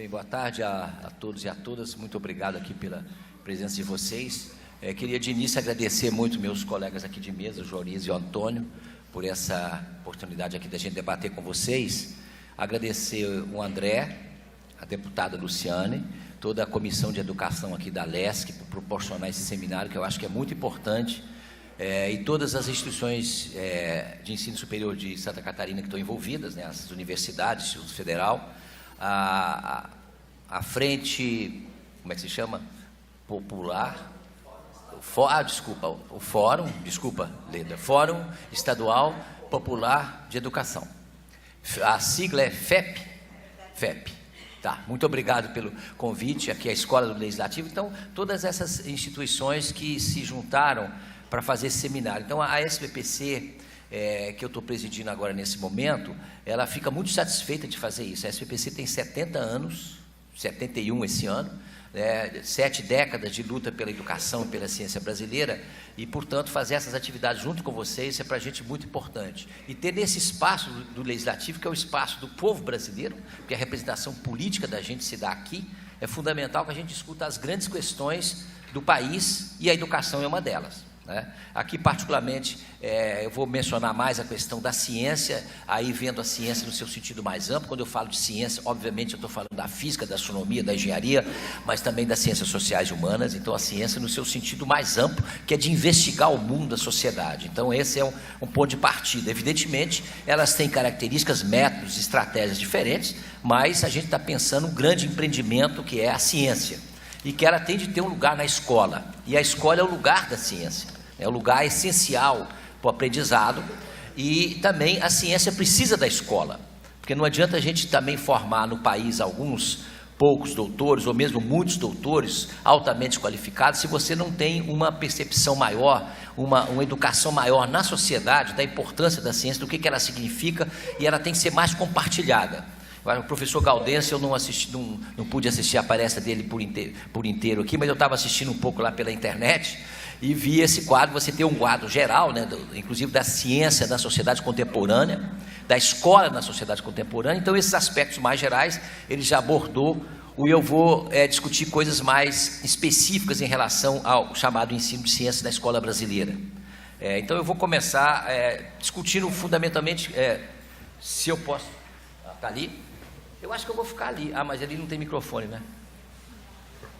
Bem, boa tarde a todos e a todas. Muito obrigado aqui pela presença de vocês. Queria de início agradecer muito meus colegas aqui de mesa, o Joris e o Antônio, por essa oportunidade aqui da gente debater com vocês. Agradecer o André, a deputada Luciane, toda a comissão de educação aqui da LESC por proporcionar esse seminário, que eu acho que é muito importante, e todas as instituições de ensino superior de Santa Catarina que estão envolvidas, né, as universidades, Instituto Federal, a frente, como é que se chama? Popular, o Fórum, Leda, Fórum Estadual Popular de Educação. A sigla é FEP. Tá, muito obrigado pelo convite, aqui é a Escola do Legislativo. Então, todas essas instituições que se juntaram para fazer esse seminário. Então, a SPPC, que eu estou presidindo agora nesse momento, ela fica muito satisfeita de fazer isso. A SPPC tem 70 anos, 71 esse ano, 7 décadas de luta pela educação e pela ciência brasileira, e, portanto, fazer essas atividades junto com vocês é para a gente muito importante. E ter nesse espaço do Legislativo, que é o espaço do povo brasileiro, porque a representação política da gente se dá aqui, é fundamental que a gente discuta as grandes questões do país, e a educação é uma delas. Aqui, particularmente, eu vou mencionar mais a questão da ciência, aí vendo a ciência no seu sentido mais amplo. Quando eu falo de ciência, obviamente eu estou falando da física, da astronomia, da engenharia, mas também das ciências sociais e humanas. Então, a ciência no seu sentido mais amplo, que é de investigar o mundo da sociedade. Então, esse é um ponto de partida. Evidentemente, elas têm características, métodos, estratégias diferentes, mas a gente está pensando um grande empreendimento que é a ciência, e que ela tem de ter um lugar na escola, e a escola é o lugar da ciência, é o lugar essencial para o aprendizado, e também a ciência precisa da escola, porque não adianta a gente também formar no país alguns poucos doutores, ou mesmo muitos doutores altamente qualificados, se você não tem uma percepção maior, uma educação maior na sociedade, da importância da ciência, do que ela significa, e ela tem que ser mais compartilhada. O professor Gaudêncio, eu não pude assistir a palestra dele por inteiro aqui, mas eu estava assistindo um pouco lá pela internet e vi esse quadro. Você tem um quadro geral, inclusive da ciência na sociedade contemporânea, da escola na sociedade contemporânea. Então, esses aspectos mais gerais, ele já abordou, e eu vou discutir coisas mais específicas em relação ao chamado ensino de ciência na escola brasileira. Então, eu vou começar discutindo fundamentalmente, se eu posso... Está ali? Eu acho que eu vou ficar ali. Mas ali não tem microfone, né?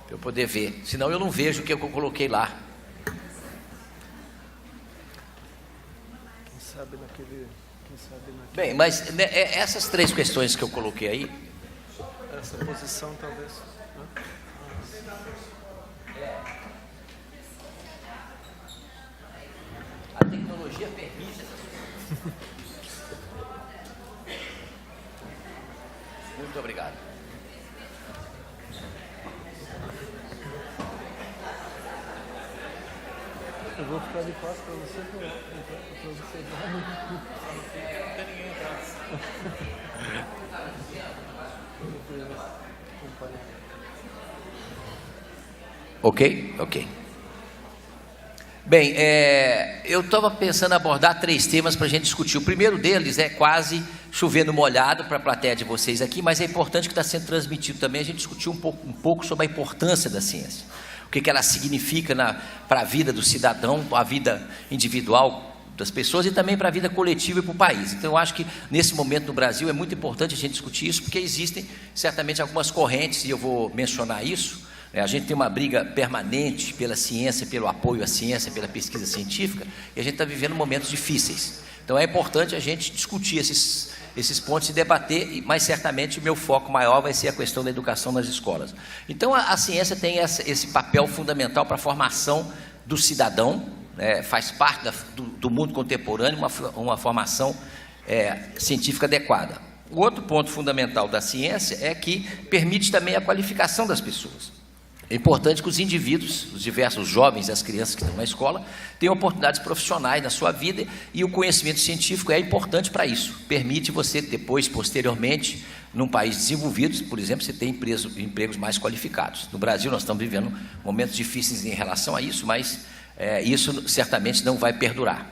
Para eu poder ver. Senão eu não vejo o que eu coloquei lá. Quem sabe naquele... Bem, mas essas 3 questões que eu coloquei aí... Essa posição, talvez. A tecnologia permite essas coisas. Muito obrigado. Eu vou ficar de costas para você, para observar. Não tem ninguém atrás. Ok. Bem, eu estava pensando em abordar 3 temas para a gente discutir. O primeiro deles é quase chovendo molhado para a plateia de vocês aqui, mas é importante que está sendo transmitido também. A gente discutiu um pouco sobre a importância da ciência, o que ela significa para a vida do cidadão, a vida individual das pessoas e também para a vida coletiva e para o país. Então, eu acho que nesse momento no Brasil é muito importante a gente discutir isso, porque existem certamente algumas correntes, e eu vou mencionar isso. A gente tem uma briga permanente pela ciência, pelo apoio à ciência, pela pesquisa científica, e a gente está vivendo momentos difíceis. Então, é importante a gente discutir esses pontos e debater, mas certamente o meu foco maior vai ser a questão da educação nas escolas. Então, a ciência tem esse papel fundamental para a formação do cidadão, faz parte do mundo contemporâneo, uma formação científica adequada. O outro ponto fundamental da ciência é que permite também a qualificação das pessoas. É importante que os indivíduos, os diversos jovens e as crianças que estão na escola, tenham oportunidades profissionais na sua vida, e o conhecimento científico é importante para isso. Permite você depois, posteriormente, num país desenvolvido, por exemplo, você ter empregos mais qualificados. No Brasil nós estamos vivendo momentos difíceis em relação a isso, mas isso certamente não vai perdurar.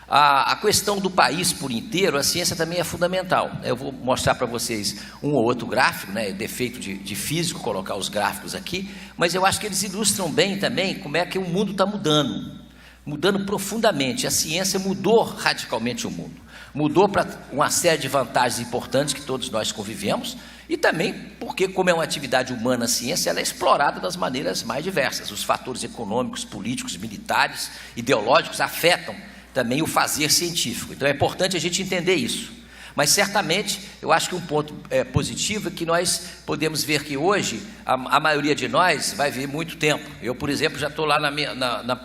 A questão do país por inteiro, a ciência também é fundamental. Eu vou mostrar para vocês um ou outro gráfico, né, defeito de físico colocar os gráficos aqui, mas eu acho que eles ilustram bem também como é que o mundo está mudando profundamente. A ciência mudou radicalmente o mundo, mudou para uma série de vantagens importantes que todos nós convivemos, e também porque, como é uma atividade humana, a ciência ela é explorada das maneiras mais diversas. Os fatores econômicos, políticos, militares, ideológicos afetam também o fazer científico. Então é importante a gente entender isso. Mas certamente, eu acho que um ponto positivo é que nós podemos ver que hoje, a maioria de nós vai ver muito tempo. Eu, por exemplo, já estou lá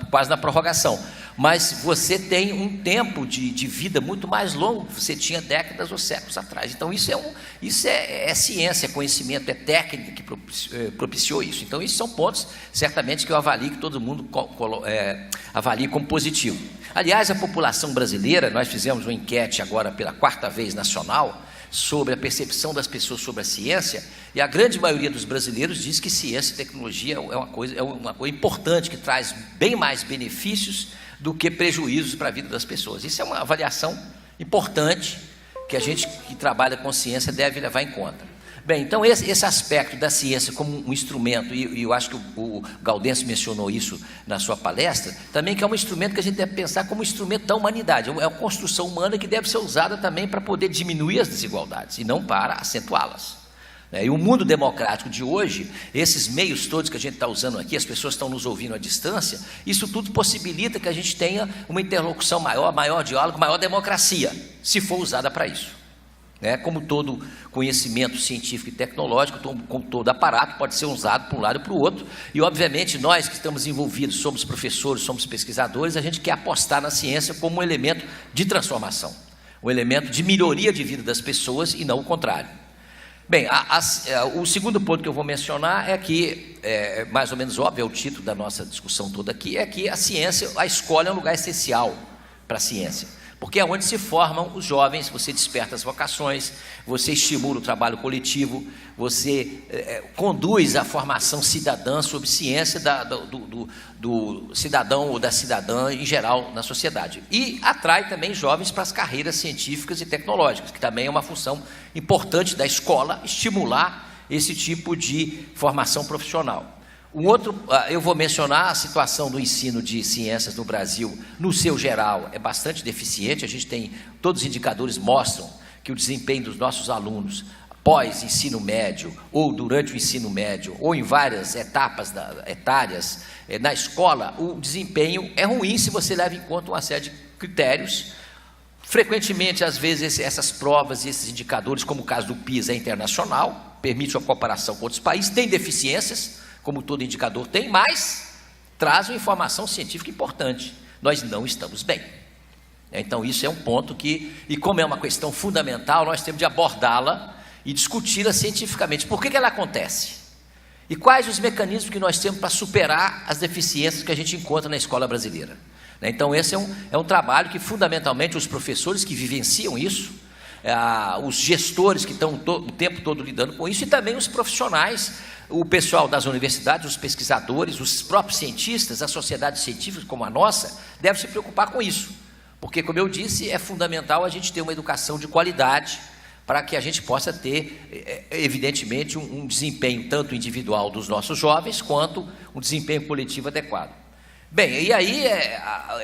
quase na prorrogação. Mas você tem um tempo de vida muito mais longo que você tinha décadas ou séculos atrás. Então isso é ciência, é conhecimento, é técnica que propiciou isso. Então isso são pontos, certamente, que eu avalio, que todo mundo avalie como positivo. Aliás, a população brasileira, nós fizemos uma enquete agora pela 4ª vez nacional sobre a percepção das pessoas sobre a ciência, e a grande maioria dos brasileiros diz que ciência e tecnologia é uma coisa importante, que traz bem mais benefícios do que prejuízos para a vida das pessoas. Isso é uma avaliação importante que a gente que trabalha com ciência deve levar em conta. Bem, então esse aspecto da ciência como um instrumento, e eu acho que o Gaudêncio mencionou isso na sua palestra, também que é um instrumento que a gente deve pensar como um instrumento da humanidade, é uma construção humana que deve ser usada também para poder diminuir as desigualdades, e não para acentuá-las. E o mundo democrático de hoje, esses meios todos que a gente está usando aqui, as pessoas estão nos ouvindo à distância, isso tudo possibilita que a gente tenha uma interlocução maior diálogo, maior democracia, se for usada para isso. Como todo conhecimento científico e tecnológico, como todo aparato, pode ser usado para um lado e para o outro, e obviamente nós que estamos envolvidos, somos professores, somos pesquisadores, a gente quer apostar na ciência como um elemento de transformação, um elemento de melhoria de vida das pessoas e não o contrário. Bem, o segundo ponto que eu vou mencionar é que, mais ou menos óbvio, é o título da nossa discussão toda aqui, é que a ciência, a escola é um lugar essencial para a ciência, porque é onde se formam os jovens, você desperta as vocações, você estimula o trabalho coletivo, você conduz a formação cidadã sobre ciência do cidadão ou da cidadã em geral na sociedade. E atrai também jovens para as carreiras científicas e tecnológicas, que também é uma função importante da escola, estimular esse tipo de formação profissional. Um outro, eu vou mencionar a situação do ensino de ciências no Brasil, no seu geral, é bastante deficiente. A gente tem, todos os indicadores mostram que o desempenho dos nossos alunos pós ensino médio, ou durante o ensino médio, ou em várias etapas etárias, na escola, o desempenho é ruim se você leva em conta uma série de critérios. Frequentemente, às vezes, essas provas e esses indicadores, como o caso do PISA, é internacional, permite uma comparação com outros países, tem deficiências, como todo indicador tem, mas traz uma informação científica importante. Nós não estamos bem. Então isso é um ponto que, e como é uma questão fundamental, nós temos de abordá-la e discuti-la cientificamente. Por que ela acontece? E quais os mecanismos que nós temos para superar as deficiências que a gente encontra na escola brasileira? Então esse é um trabalho que fundamentalmente os professores que vivenciam isso, os gestores que estão o tempo todo lidando com isso, e também os profissionais, o pessoal das universidades, os pesquisadores, os próprios cientistas, a sociedade científica como a nossa, deve se preocupar com isso, porque, como eu disse, é fundamental a gente ter uma educação de qualidade para que a gente possa ter, evidentemente, um desempenho tanto individual dos nossos jovens, quanto um desempenho coletivo adequado. Bem, e aí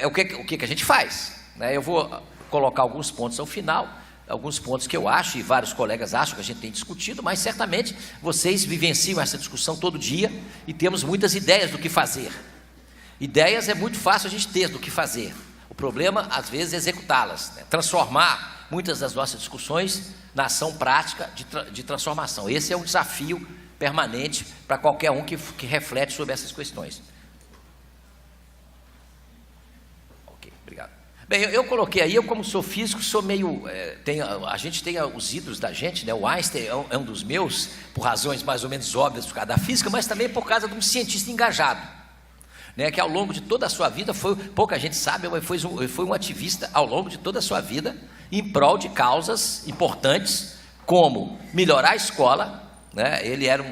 o que a gente faz? Eu vou colocar alguns pontos ao final, alguns pontos que eu acho, e vários colegas acham que a gente tem discutido, mas certamente vocês vivenciam essa discussão todo dia, e temos muitas ideias do que fazer. Ideias é muito fácil a gente ter do que fazer, o problema às vezes é executá-las, transformar muitas das nossas discussões na ação prática de transformação. Esse é um desafio permanente para qualquer um que reflete sobre essas questões. Ok, obrigado. Bem, eu coloquei aí, eu como sou físico, sou meio, a gente tem os ídolos da gente, o Einstein é um dos meus, por razões mais ou menos óbvias por causa da física, mas também por causa de um cientista engajado, que ao longo de toda a sua vida, pouca gente sabe, mas foi um ativista ao longo de toda a sua vida, em prol de causas importantes, como melhorar a escola, ele era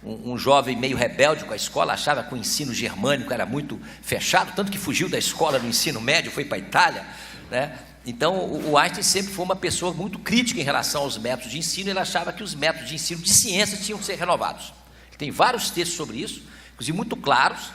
um jovem meio rebelde com a escola, achava que o ensino germânico era muito fechado, tanto que fugiu da escola no ensino médio, foi para a Itália, né? Então, o Einstein sempre foi uma pessoa muito crítica em relação aos métodos de ensino. Ele achava que os métodos de ensino de ciência tinham que ser renovados. Ele tem vários textos sobre isso, inclusive muito claros,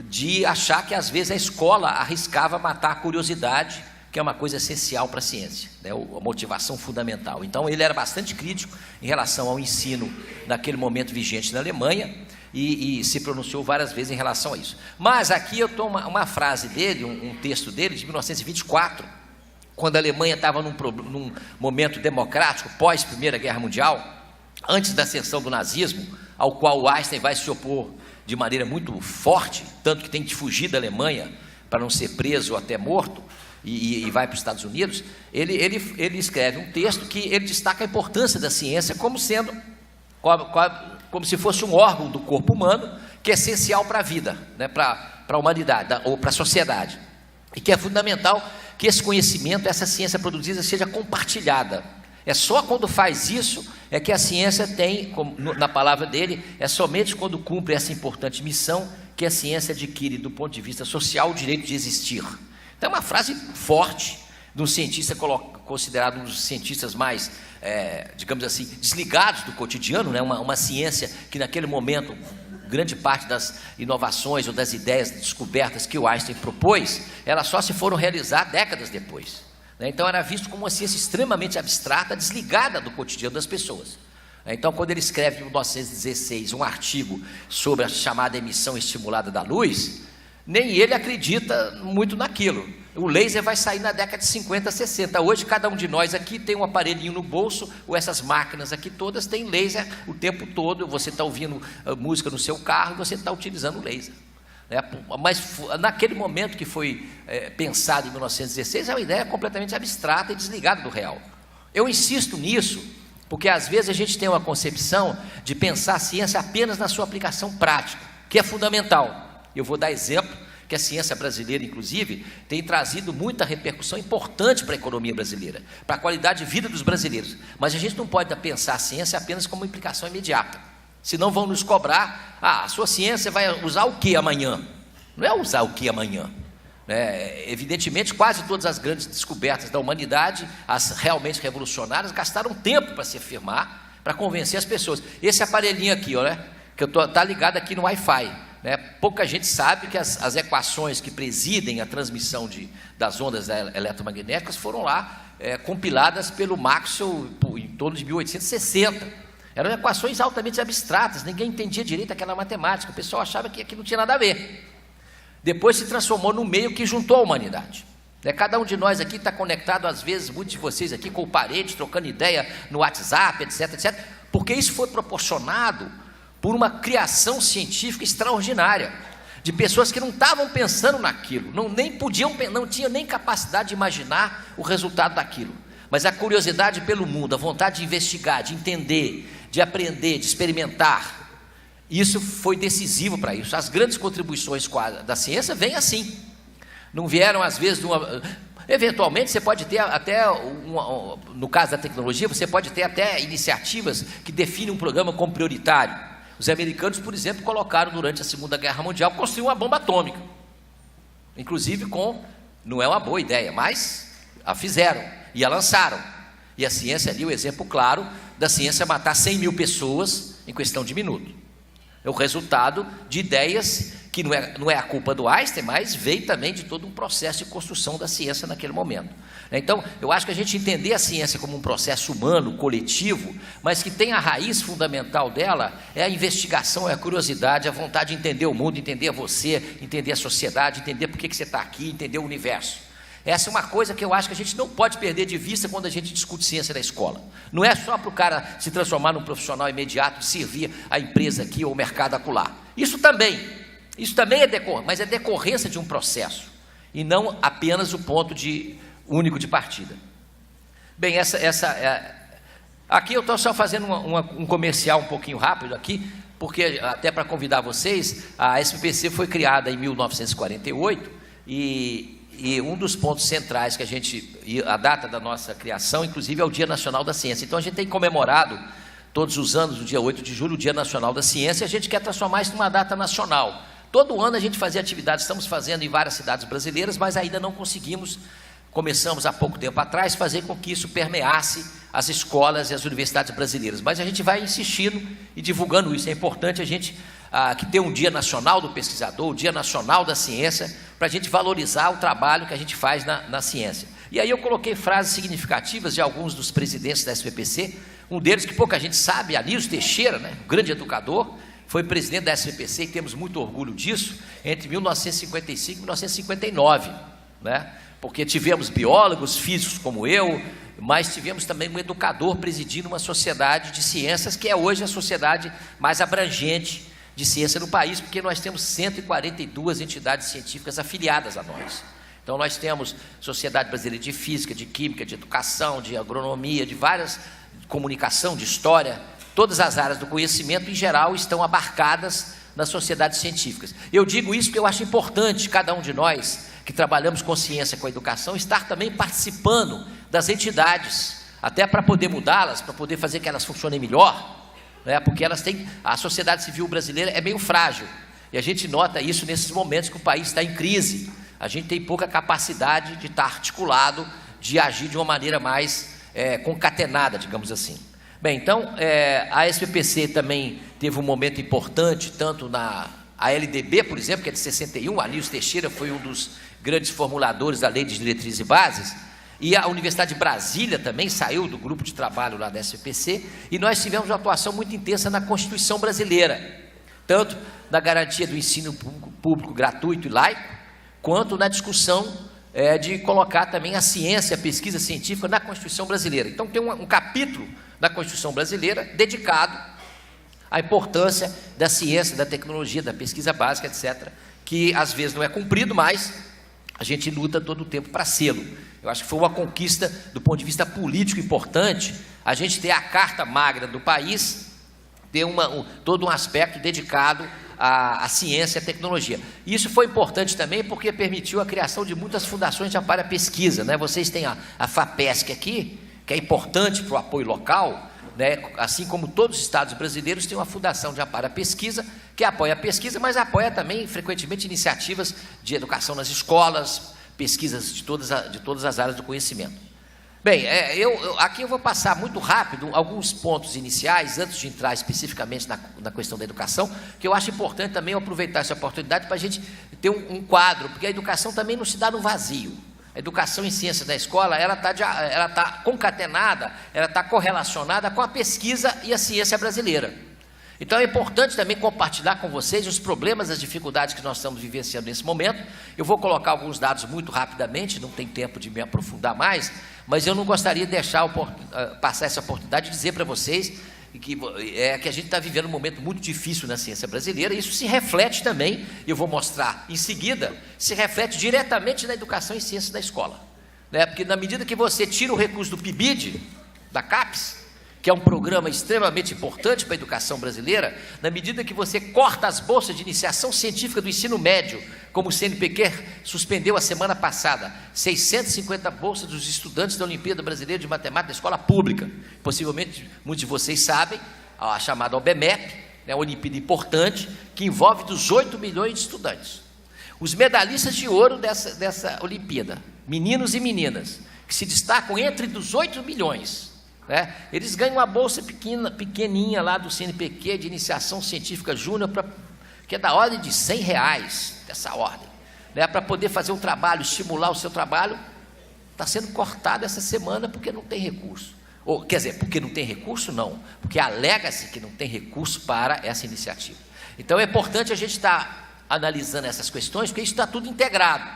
de achar que às vezes a escola arriscava matar a curiosidade, que é uma coisa essencial para a ciência, né? A motivação fundamental. Então, ele era bastante crítico em relação ao ensino naquele momento vigente na Alemanha, e se pronunciou várias vezes em relação a isso. Mas aqui eu estou uma frase dele, um texto dele, de 1924, quando a Alemanha estava num momento democrático, pós-Primeira Guerra Mundial, antes da ascensão do nazismo, ao qual o Einstein vai se opor de maneira muito forte, tanto que tem que fugir da Alemanha para não ser preso ou até morto, e vai para os Estados Unidos. Ele escreve um texto que ele destaca a importância da ciência como sendo, como se fosse um órgão do corpo humano, que é essencial para a vida, né, para a humanidade, ou para a sociedade, e que é fundamental que esse conhecimento, essa ciência produzida, seja compartilhada. É só quando faz isso, é que a ciência tem, na palavra dele, é somente quando cumpre essa importante missão, que a ciência adquire, do ponto de vista social, o direito de existir. Então, é uma frase forte, de um cientista considerado um dos cientistas mais, digamos assim, desligados do cotidiano, né? Uma ciência que naquele momento, grande parte das inovações ou das ideias descobertas que o Einstein propôs, elas só se foram realizar décadas depois, né? Então era visto como uma ciência extremamente abstrata, desligada do cotidiano das pessoas. Então, quando ele escreve em 1916 um artigo sobre a chamada emissão estimulada da luz, nem ele acredita muito naquilo. O laser vai sair na década de 50, 60. Hoje, cada um de nós aqui tem um aparelhinho no bolso, ou essas máquinas aqui todas têm laser o tempo todo. Você está ouvindo música no seu carro, você está utilizando o laser, né? Mas naquele momento que foi pensado em 1916, é uma ideia completamente abstrata e desligada do real. Eu insisto nisso, porque às vezes a gente tem uma concepção de pensar a ciência apenas na sua aplicação prática, que é fundamental. Eu vou dar exemplo que a ciência brasileira, inclusive, tem trazido muita repercussão importante para a economia brasileira, para a qualidade de vida dos brasileiros. Mas a gente não pode pensar a ciência apenas como implicação imediata, senão vão nos cobrar: a sua ciência vai usar o que amanhã? Não é usar o que amanhã, né? Evidentemente, quase todas as grandes descobertas da humanidade, as realmente revolucionárias, gastaram tempo para se afirmar, para convencer as pessoas. Esse aparelhinho aqui, né, que está ligado aqui no Wi-Fi, né? Pouca gente sabe que as equações que presidem a transmissão das ondas eletromagnéticas foram lá compiladas pelo Maxwell em torno de 1860. Eram equações altamente abstratas, ninguém entendia direito aquela matemática, o pessoal achava que aquilo não tinha nada a ver. Depois se transformou no meio que juntou a humanidade. Cada um de nós aqui está conectado, às vezes, muitos de vocês aqui, com parentes, trocando ideia no WhatsApp, etc, etc, porque isso foi proporcionado por uma criação científica extraordinária, de pessoas que não estavam pensando naquilo, não tinham nem capacidade de imaginar o resultado daquilo, mas a curiosidade pelo mundo, a vontade de investigar, de entender, de aprender, de experimentar, isso foi decisivo para isso. As grandes contribuições da ciência vêm assim, não vieram às vezes eventualmente você pode ter até, no caso da tecnologia, você pode ter até iniciativas que definem um programa como prioritário. Os americanos, por exemplo, colocaram durante a Segunda Guerra Mundial, construir uma bomba atômica, inclusive não é uma boa ideia, mas a fizeram e a lançaram, e a ciência ali, o exemplo claro da ciência matar 100 mil pessoas em questão de minuto. É o resultado de ideias que não é a culpa do Einstein, mas veio também de todo um processo de construção da ciência naquele momento. Então, eu acho que a gente entender a ciência como um processo humano, coletivo, mas que tem a raiz fundamental dela, é a investigação, é a curiosidade, a vontade de entender o mundo, entender você, entender a sociedade, entender por que você está aqui, entender o universo. Essa é uma coisa que eu acho que a gente não pode perder de vista quando a gente discute ciência na escola. Não é só para o cara se transformar num profissional imediato, de servir a empresa aqui ou o mercado acolá. Isso também é decorrência, mas é decorrência de um processo, e não apenas o ponto único de partida. Bem, aqui eu estou só fazendo um comercial um pouquinho rápido aqui, porque até para convidar vocês, a SPPC foi criada em 1948, e um dos pontos centrais a data da nossa criação, inclusive, é o Dia Nacional da Ciência. Então a gente tem comemorado todos os anos, no dia 8 de julho, o Dia Nacional da Ciência, e a gente quer transformar isso numa data nacional. Todo ano a gente fazia atividades, estamos fazendo em várias cidades brasileiras, mas ainda não conseguimos começamos há pouco tempo atrás a fazer com que isso permeasse as escolas e as universidades brasileiras, mas a gente vai insistindo e divulgando isso. É importante a gente que ter um Dia Nacional do Pesquisador, o Dia Nacional da Ciência, para a gente valorizar o trabalho que a gente faz na ciência. E aí eu coloquei frases significativas de alguns dos presidentes da SBPC, um deles que pouca gente sabe, Anísio Teixeira, né, um grande educador, foi presidente da SBPC e temos muito orgulho disso, entre 1955 e 1959, né? Porque tivemos biólogos, físicos como eu, mas tivemos também um educador presidindo uma sociedade de ciências, que é hoje a sociedade mais abrangente de ciência no país, porque nós temos 142 entidades científicas afiliadas a nós. Então nós temos Sociedade Brasileira de Física, de Química, de Educação, de Agronomia, de várias, de comunicação, de História, todas as áreas do conhecimento em geral estão abarcadas nas sociedades científicas. Eu digo isso porque eu acho importante cada um de nós que trabalhamos com ciência, com educação, estar também participando das entidades, até para poder mudá-las, para poder fazer que elas funcionem melhor, né? Porque elas têm, a sociedade civil brasileira é meio frágil, e a gente nota isso nesses momentos que o país está em crise. A gente tem pouca capacidade de estar articulado, de agir de uma maneira mais concatenada, digamos assim. Bem, então, a SBPC também teve um momento importante, tanto a LDB, por exemplo, que é de 61, Anísio Teixeira foi um dos grandes formuladores da Lei de Diretrizes e Bases, e a Universidade de Brasília também saiu do grupo de trabalho lá da SBPC, e nós tivemos uma atuação muito intensa na Constituição brasileira, tanto na garantia do ensino público gratuito e laico, quanto na discussão de colocar também a ciência, a pesquisa científica na Constituição brasileira. Então tem um capítulo da Constituição brasileira dedicado à importância da ciência, da tecnologia, da pesquisa básica, etc., que às vezes não é cumprido, mas a gente luta todo o tempo para sê-lo. Eu acho que foi uma conquista do ponto de vista político importante, a gente ter a Carta Magna do país, ter todo um aspecto dedicado à ciência e à tecnologia. E isso foi importante também porque permitiu a criação de muitas fundações de amparo à pesquisa, né? Vocês têm a FAPESC aqui, que é importante para o apoio local, né? Assim como todos os estados brasileiros têm uma fundação de amparo à pesquisa, que apoia a pesquisa, mas apoia também, frequentemente, iniciativas de educação nas escolas, pesquisas de todas as áreas do conhecimento. Bem, aqui eu vou passar muito rápido alguns pontos iniciais, antes de entrar especificamente na questão da educação, que eu acho importante também eu aproveitar essa oportunidade para a gente ter um quadro, porque a educação também não se dá no vazio. A educação em ciências da escola, ela está concatenada, ela está correlacionada com a pesquisa e a ciência brasileira. Então é importante também compartilhar com vocês os problemas, as dificuldades que nós estamos vivenciando nesse momento. Eu vou colocar alguns dados muito rapidamente, não tem tempo de me aprofundar mais, mas eu não gostaria de deixar passar essa oportunidade de dizer para vocês que a gente está vivendo um momento muito difícil na ciência brasileira, e isso se reflete também, eu vou mostrar em seguida, se reflete diretamente na educação e ciências da escola, né? Porque na medida que você tira o recurso do PIBID, da CAPES, que é um programa extremamente importante para a educação brasileira, na medida que você corta as bolsas de iniciação científica do ensino médio, como o CNPq suspendeu a semana passada, 650 bolsas dos estudantes da Olimpíada Brasileira de Matemática da escola pública, possivelmente muitos de vocês sabem, a chamada OBMEP, né, uma Olimpíada importante, que envolve 18 milhões de estudantes. Os medalhistas de ouro dessa Olimpíada, meninos e meninas, que se destacam entre 18 milhões, né? Eles ganham uma bolsa pequeninha lá do CNPq de iniciação científica júnior, que é da ordem de R$100, dessa ordem, né? Para poder fazer um trabalho, estimular o seu trabalho, está sendo cortado essa semana porque não tem recurso. Quer dizer, porque não tem recurso não, porque alega-se que não tem recurso para essa iniciativa. Então é importante a gente estar analisando essas questões, porque isso está tudo integrado.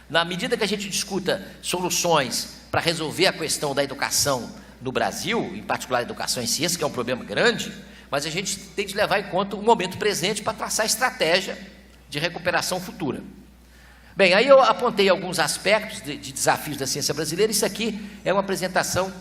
Na medida que a gente discuta soluções para resolver a questão da educação no Brasil, em particular a educação em ciência, que é um problema grande, mas a gente tem de levar em conta o momento presente para traçar estratégia de recuperação futura. Bem, aí eu apontei alguns aspectos de desafios da ciência brasileira. Isso aqui é uma apresentação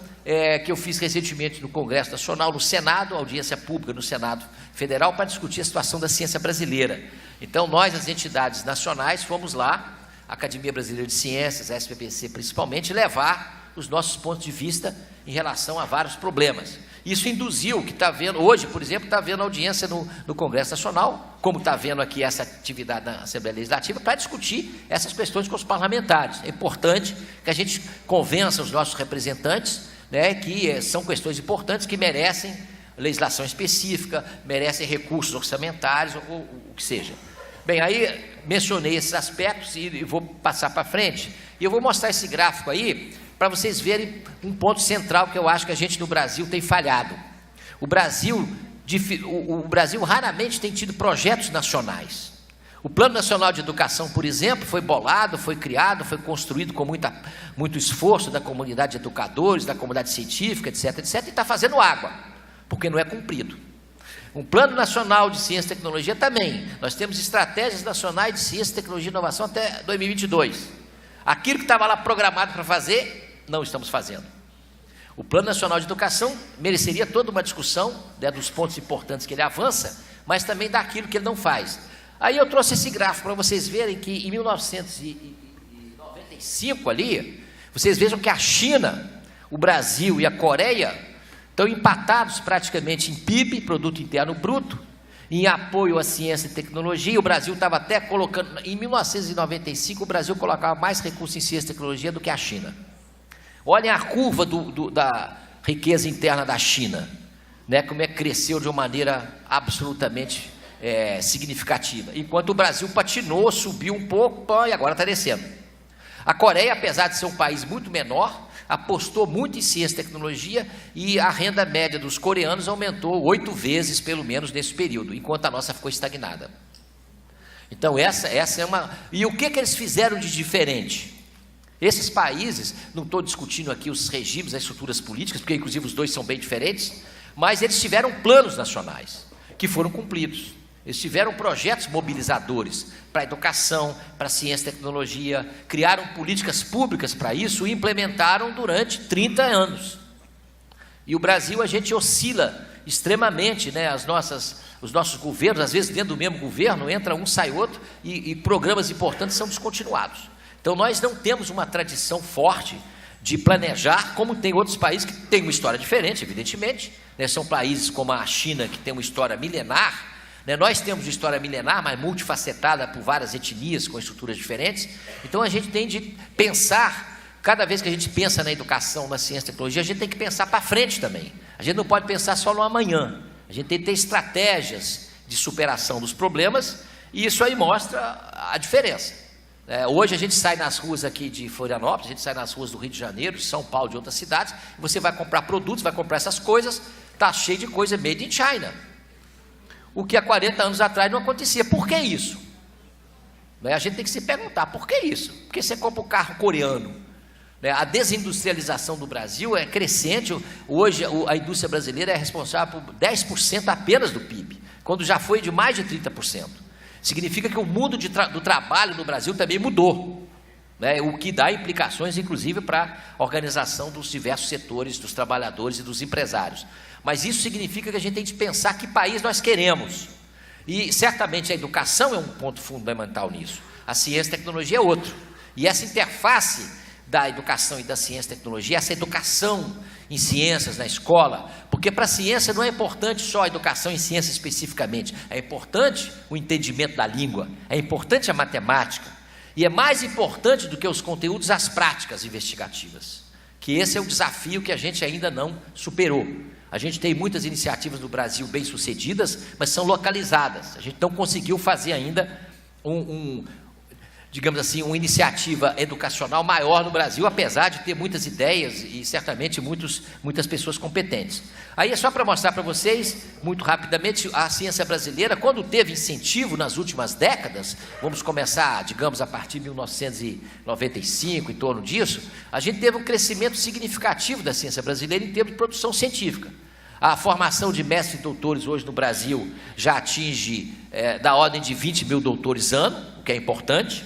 que eu fiz recentemente no Congresso Nacional, no Senado, audiência pública no Senado Federal, para discutir a situação da ciência brasileira. Então, nós, as entidades nacionais, fomos lá, a Academia Brasileira de Ciências, a SBPC principalmente, levar os nossos pontos de vista em relação a vários problemas. Isso induziu, que está vendo, hoje, por exemplo, está vendo audiência no Congresso Nacional, como está vendo aqui essa atividade na Assembleia Legislativa, para discutir essas questões com os parlamentares. É importante que a gente convença os nossos representantes, né, que são questões importantes que merecem legislação específica, merecem recursos orçamentários, ou o que seja. Bem, aí mencionei esses aspectos e vou passar para frente, e eu vou mostrar esse gráfico aí, para vocês verem um ponto central que eu acho que a gente no Brasil tem falhado. O Brasil raramente tem tido projetos nacionais. O Plano Nacional de Educação, por exemplo, foi bolado, foi criado, foi construído com muito esforço da comunidade de educadores, da comunidade científica, etc., etc., e está fazendo água, porque não é cumprido. Um Plano Nacional de Ciência e Tecnologia também. Nós temos estratégias nacionais de ciência, tecnologia e inovação até 2022. Aquilo que estava lá programado para fazer, não estamos fazendo. O Plano Nacional de Educação mereceria toda uma discussão, né, dos pontos importantes que ele avança, mas também daquilo que ele não faz. Aí eu trouxe esse gráfico para vocês verem que em 1995 ali, vocês vejam que a China, o Brasil e a Coreia estão empatados praticamente em PIB, Produto Interno Bruto, em apoio à ciência e tecnologia. O Brasil estava até colocando, em 1995 o Brasil colocava mais recursos em ciência e tecnologia do que a China. Olhem a curva da riqueza interna da China, né, como é que cresceu de uma maneira absolutamente significativa, enquanto o Brasil patinou, subiu um pouco e agora está descendo. A Coreia, apesar de ser um país muito menor, apostou muito em ciência e tecnologia e a renda média dos coreanos aumentou 8 vezes, pelo menos, nesse período, enquanto a nossa ficou estagnada. Então essa é uma... E o que eles fizeram de diferente? Esses países, não estou discutindo aqui os regimes, as estruturas políticas, porque inclusive os dois são bem diferentes, mas eles tiveram planos nacionais, que foram cumpridos. Eles tiveram projetos mobilizadores para a educação, para a ciência e tecnologia, criaram políticas públicas para isso e implementaram durante 30 anos. E o Brasil, a gente oscila extremamente, né, os nossos governos, às vezes dentro do mesmo governo, entra um, sai outro, e programas importantes são descontinuados. Então nós não temos uma tradição forte de planejar, como tem outros países que têm uma história diferente, evidentemente, né? São países como a China, que tem uma história milenar, né? Nós temos uma história milenar, mas multifacetada por várias etnias, com estruturas diferentes. Então a gente tem de pensar, cada vez que a gente pensa na educação, na ciência e tecnologia, a gente tem que pensar para frente também. A gente não pode pensar só no amanhã, a gente tem que ter estratégias de superação dos problemas, e isso aí mostra a diferença. Hoje a gente sai nas ruas aqui de Florianópolis, a gente sai nas ruas do Rio de Janeiro, de São Paulo, de outras cidades, você vai comprar produtos, vai comprar essas coisas, está cheio de coisa made in China. O que há 40 anos atrás não acontecia. Por que isso? A gente tem que se perguntar, por que isso? Por que você compra um carro coreano? A desindustrialização do Brasil é crescente. Hoje a indústria brasileira é responsável por 10% apenas do PIB, quando já foi de mais de 30%. Significa que o mundo do trabalho no Brasil também mudou, né? O que dá implicações, inclusive, para a organização dos diversos setores, dos trabalhadores e dos empresários. Mas isso significa que a gente tem de pensar que país nós queremos. E, certamente, a educação é um ponto fundamental nisso. A ciência e a tecnologia é outro. E essa interface da educação e da ciência e tecnologia, essa educação em ciências na escola, porque para a ciência não é importante só a educação em ciência especificamente, é importante o entendimento da língua, é importante a matemática, e é mais importante do que os conteúdos as práticas investigativas, que esse é o desafio que a gente ainda não superou. A gente tem muitas iniciativas no Brasil bem-sucedidas, mas são localizadas, a gente não conseguiu fazer ainda digamos assim, uma iniciativa educacional maior no Brasil, apesar de ter muitas ideias e certamente muitas pessoas competentes. Aí é só para mostrar para vocês, muito rapidamente, a ciência brasileira, quando teve incentivo nas últimas décadas, vamos começar, digamos, a partir de 1995, em torno disso, a gente teve um crescimento significativo da ciência brasileira em termos de produção científica. A formação de mestres e doutores hoje no Brasil já atinge da ordem de 20 mil doutores ano, o que é importante.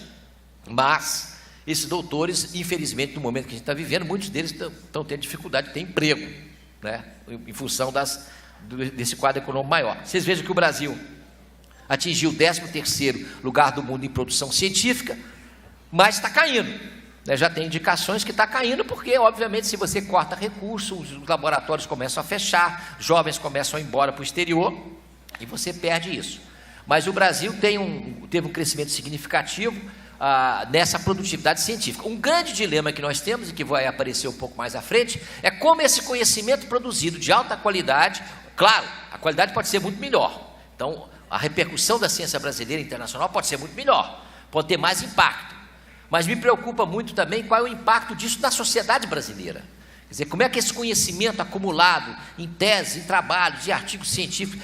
Mas esses doutores, infelizmente, no momento que a gente está vivendo, muitos deles estão tendo dificuldade de ter emprego, né, em função desse quadro econômico maior. Vocês vejam que o Brasil atingiu o 13º lugar do mundo em produção científica, mas está caindo, né? Já tem indicações que está caindo, porque, obviamente, se você corta recursos, os laboratórios começam a fechar, jovens começam a ir embora para o exterior, e você perde isso. Mas o Brasil teve um crescimento significativo nessa produtividade científica. Um grande dilema que nós temos, e que vai aparecer um pouco mais à frente, é como esse conhecimento produzido de alta qualidade, claro, a qualidade pode ser muito melhor. Então, a repercussão da ciência brasileira e internacional pode ser muito melhor, pode ter mais impacto. Mas me preocupa muito também qual é o impacto disso na sociedade brasileira. Quer dizer, como é que esse conhecimento acumulado em teses, em trabalhos, em artigos científicos,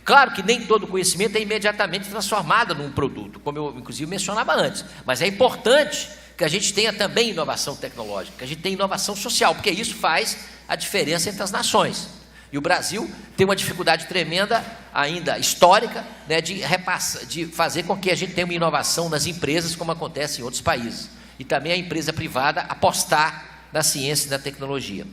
claro que nem todo conhecimento é imediatamente transformado num produto, como eu inclusive mencionava antes, mas é importante que a gente tenha também inovação tecnológica, que a gente tenha inovação social, porque isso faz a diferença entre as nações. E o Brasil tem uma dificuldade tremenda, ainda histórica, né, de fazer com que a gente tenha uma inovação nas empresas, como acontece em outros países. E também a empresa privada apostar na ciência e na tecnologia.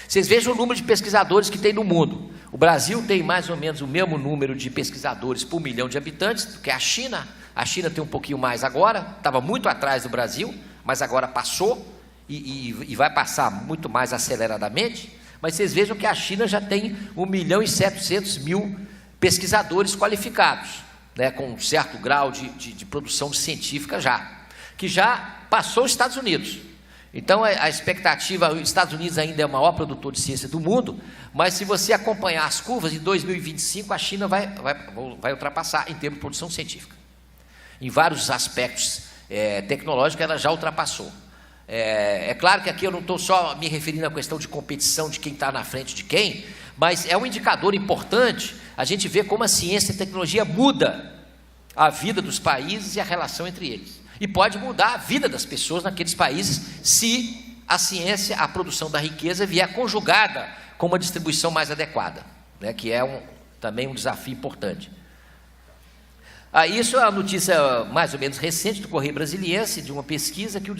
Vocês vejam o número de pesquisadores que tem no mundo. O Brasil tem mais ou menos o mesmo número de pesquisadores por 1 milhão de habitantes do que a China. A China tem um pouquinho mais agora, estava muito atrás do Brasil, mas agora passou e vai passar muito mais aceleradamente. Mas vocês vejam que a China já tem 1.700.000 pesquisadores qualificados, né, com um certo grau de produção científica que já passou os Estados Unidos. Então a expectativa, os Estados Unidos ainda é o maior produtor de ciência do mundo, mas se você acompanhar as curvas, em 2025 a China vai ultrapassar em termos de produção científica. Em vários aspectos tecnológicos ela já ultrapassou. É claro que aqui eu não estou só me referindo à questão de competição de quem está na frente de quem, mas é um indicador importante a gente ver como a ciência e a tecnologia muda a vida dos países e a relação entre eles. E pode mudar a vida das pessoas naqueles países se a ciência, a produção da riqueza vier conjugada com uma distribuição mais adequada, né, que é também um desafio importante. Isso é uma notícia mais ou menos recente do Correio Brasiliense, de uma pesquisa que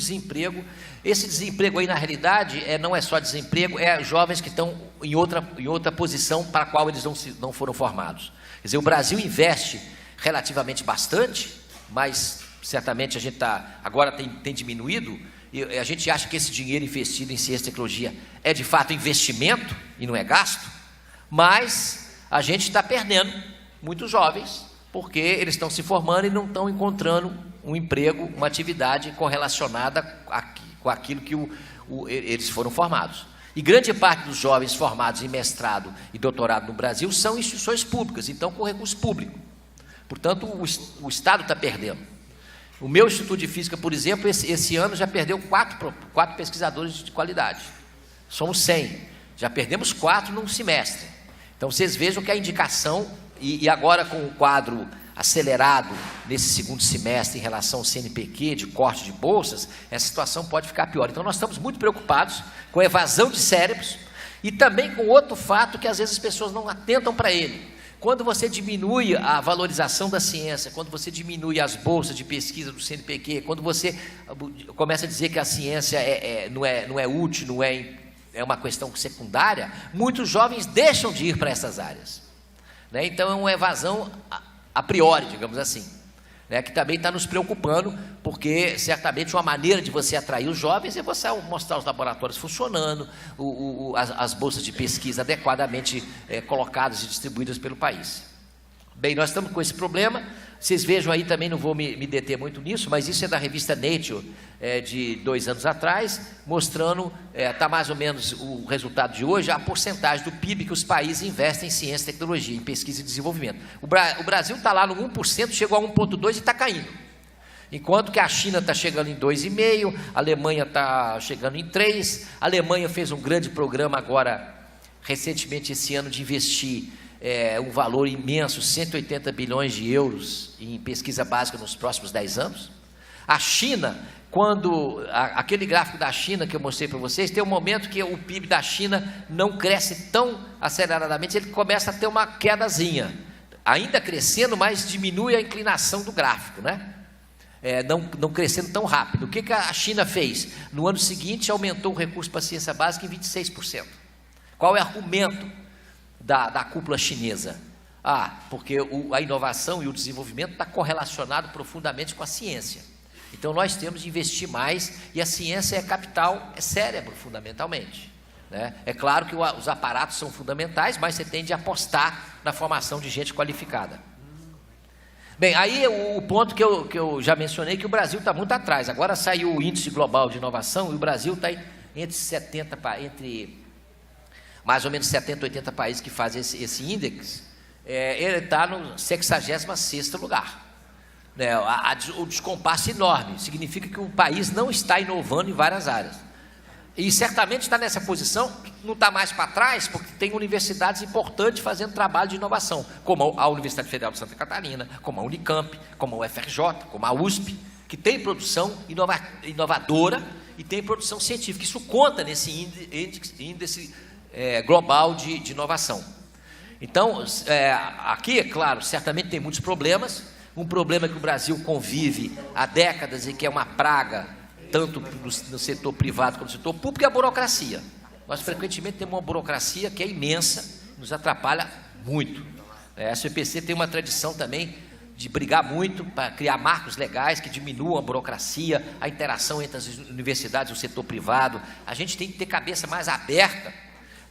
esse desemprego aí na realidade não é só desemprego, é jovens que estão em outra posição para a qual eles não foram formados. Quer dizer, o Brasil investe relativamente bastante, mas certamente a gente agora tem diminuído, e a gente acha que esse dinheiro investido em ciência e tecnologia é de fato investimento e não é gasto, mas a gente está perdendo muitos jovens, porque eles estão se formando e não estão encontrando um emprego, uma atividade correlacionada com aquilo que eles foram formados. E grande parte dos jovens formados em mestrado e doutorado no Brasil são instituições públicas, então com recurso público. Portanto, o Estado está perdendo. O meu Instituto de Física, por exemplo, esse ano já perdeu 4 pesquisadores de qualidade. Somos 100, já perdemos 4 num semestre. Então, vocês vejam que a indicação, e agora com o quadro acelerado nesse segundo semestre em relação ao CNPq, de corte de bolsas, essa situação pode ficar pior. Então, nós estamos muito preocupados com a evasão de cérebros e também com outro fato que às vezes as pessoas não atentam para ele. Quando você diminui a valorização da ciência, quando você diminui as bolsas de pesquisa do CNPq, quando você começa a dizer que a ciência não é útil, é uma questão secundária, muitos jovens deixam de ir para essas áreas. Né? Então é uma evasão a priori, digamos assim, né? Que também está nos preocupando, porque certamente uma maneira de você atrair os jovens é você mostrar os laboratórios funcionando, as bolsas de pesquisa adequadamente colocadas e distribuídas pelo país. Bem, nós estamos com esse problema. Vocês vejam aí, também não vou me deter muito nisso, mas isso é da revista Nature, de 2 anos atrás, mostrando, está mais ou menos o resultado de hoje, a porcentagem do PIB que os países investem em ciência e tecnologia, em pesquisa e desenvolvimento. O Brasil está lá no 1%, chegou a 1,2% e está caindo. Enquanto que a China está chegando em 2,5%, a Alemanha está chegando em 3%, a Alemanha fez um grande programa agora, recentemente esse ano, de investir um valor imenso, 180 bilhões de euros em pesquisa básica nos próximos 10 anos. A China, aquele gráfico da China que eu mostrei para vocês, tem um momento que o PIB da China não cresce tão aceleradamente, ele começa a ter uma quedazinha, ainda crescendo, mas diminui a inclinação do gráfico, né? Não crescendo tão rápido. O que a China fez? No ano seguinte, aumentou o recurso para a ciência básica em 26%. Qual é o argumento da cúpula chinesa? Porque a inovação e o desenvolvimento está correlacionado profundamente com a ciência. Então nós temos de investir mais, e a ciência é capital, é cérebro fundamentalmente, né? É claro que os aparatos são fundamentais, mas você tem de apostar na formação de gente qualificada. Bem, aí o ponto que eu já mencionei, que o Brasil está muito atrás. Agora saiu o Índice Global de Inovação e o Brasil está entre mais ou menos 70, 80 países que fazem esse índice. Ele está no 66º lugar. O descompasso enorme, significa que o país não está inovando em várias áreas. E certamente está nessa posição, não está mais para trás, porque tem universidades importantes fazendo trabalho de inovação, como a Universidade Federal de Santa Catarina, como a Unicamp, como a UFRJ, como a USP, que tem produção inovadora e tem produção científica. Isso conta nesse índice global de inovação. Então, aqui, é claro, certamente tem muitos problemas. Um problema que o Brasil convive há décadas e que é uma praga, tanto no setor privado quanto no setor público, é a burocracia. Nós frequentemente temos uma burocracia que é imensa, nos atrapalha muito. A SBPC tem uma tradição também de brigar muito para criar marcos legais que diminuam a burocracia, a interação entre as universidades e o setor privado. A gente tem que ter cabeça mais aberta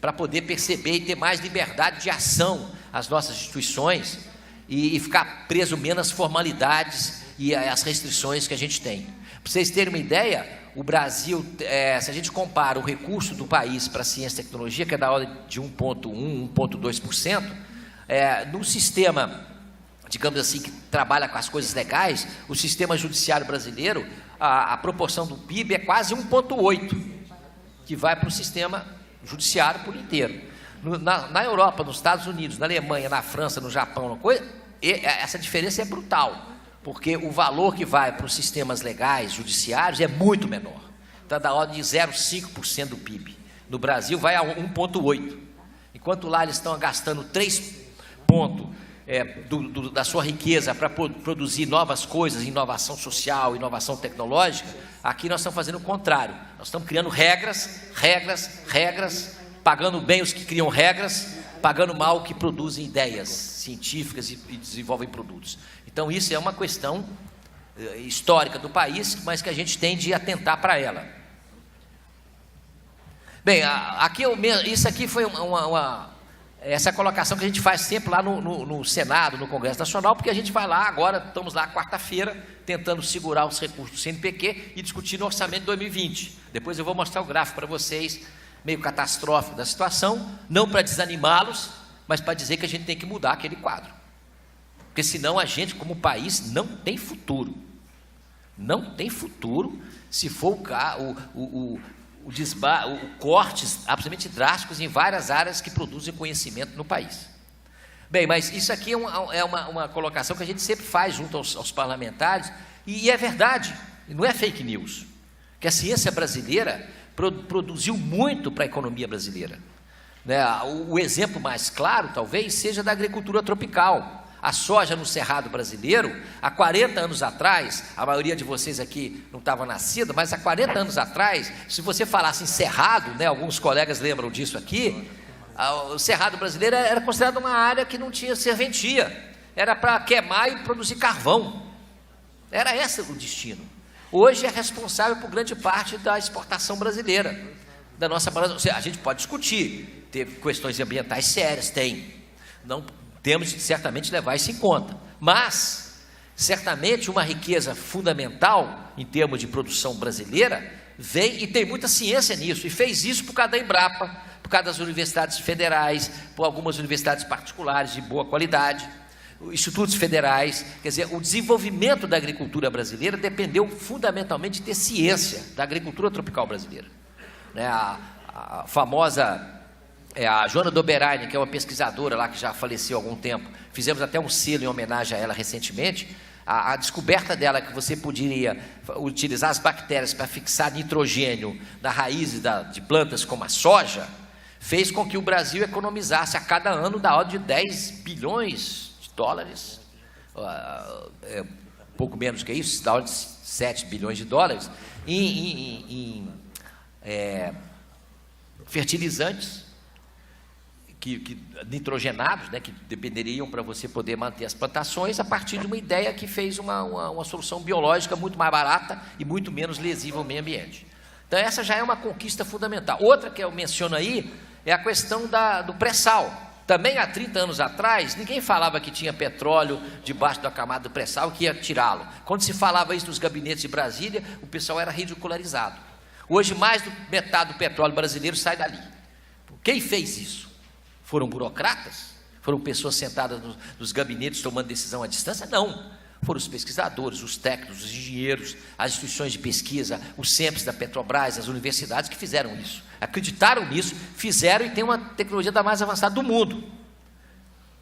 para poder perceber e ter mais liberdade de ação às nossas instituições e ficar preso menos às formalidades e às restrições que a gente tem. Para vocês terem uma ideia, o Brasil, se a gente compara o recurso do país para ciência e tecnologia, que é da ordem de 1,1%, 1,2%, no sistema, digamos assim, que trabalha com as coisas legais, o sistema judiciário brasileiro, a proporção do PIB é quase 1,8%, que vai para o sistema judiciário por inteiro. Na Europa, nos Estados Unidos, na Alemanha, na França, no Japão, essa diferença é brutal, porque o valor que vai para os sistemas legais, judiciários, é muito menor. Está da ordem de 0,5% do PIB. No Brasil vai a 1,8%. Enquanto lá eles estão gastando 3 pontos da sua riqueza para produzir novas coisas, inovação social, inovação tecnológica, aqui nós estamos fazendo o contrário. Nós estamos criando regras, pagando bem os que criam regras, pagando mal os que produzem ideias científicas e desenvolvem produtos. Então, isso é uma questão histórica do país, mas que a gente tem de atentar para ela. Bem, isso aqui foi essa colocação que a gente faz sempre lá no Senado, no Congresso Nacional, porque a gente vai lá agora, estamos lá quarta-feira, tentando segurar os recursos do CNPq e discutindo o orçamento de 2020. Depois eu vou mostrar o gráfico para vocês, meio catastrófico da situação, não para desanimá-los, mas para dizer que a gente tem que mudar aquele quadro. Porque senão a gente, como país, não tem futuro. Não tem futuro se for cortes absolutamente drásticos em várias áreas que produzem conhecimento no país. Bem, mas isso aqui é uma colocação que a gente sempre faz junto aos parlamentares, e é verdade, não é fake news, que a ciência brasileira produziu muito para a economia brasileira. O exemplo mais claro, talvez, seja da agricultura tropical. A soja no Cerrado brasileiro, há 40 anos atrás, a maioria de vocês aqui não estava nascida, mas há 40 anos atrás, se você falasse em Cerrado, alguns colegas lembram disso aqui, o Cerrado brasileiro era considerado uma área que não tinha serventia, era para queimar e produzir carvão, era esse o destino. Hoje é responsável por grande parte da exportação brasileira, da nossa balança. A gente pode discutir, teve questões ambientais sérias, não temos de certamente levar isso em conta, mas certamente uma riqueza fundamental em termos de produção brasileira vem, e tem muita ciência nisso, e fez isso por causa da Embrapa, por causa das universidades federais, por algumas universidades particulares de boa qualidade, institutos federais. Quer dizer, o desenvolvimento da agricultura brasileira dependeu fundamentalmente de ter ciência da agricultura tropical brasileira. A famosa a Joana Dobereiner, que é uma pesquisadora lá que já faleceu há algum tempo, fizemos até um selo em homenagem a ela recentemente. A descoberta dela que você poderia utilizar as bactérias para fixar nitrogênio na raiz de plantas como a soja, fez com que o Brasil economizasse a cada ano da ordem de 10 bilhões de dólares, pouco menos que isso, da ordem de 7 bilhões de dólares, em fertilizantes nitrogenados, que dependeriam para você poder manter as plantações, a partir de uma ideia que fez uma solução biológica muito mais barata e muito menos lesiva ao meio ambiente. Então essa já é uma conquista fundamental. Outra que eu menciono aí é a questão do pré-sal. Também há 30 anos atrás, ninguém falava que tinha petróleo debaixo da camada do pré-sal, que ia tirá-lo. Quando se falava isso nos gabinetes de Brasília, o pessoal era ridicularizado. Hoje, mais de metade do petróleo brasileiro sai dali. Quem fez isso? Foram burocratas? Foram pessoas sentadas nos gabinetes tomando decisão à distância? Não. Foram os pesquisadores, os técnicos, os engenheiros, as instituições de pesquisa, os CENPES da Petrobras, as universidades que fizeram isso. Acreditaram nisso, fizeram e tem uma tecnologia da mais avançada do mundo.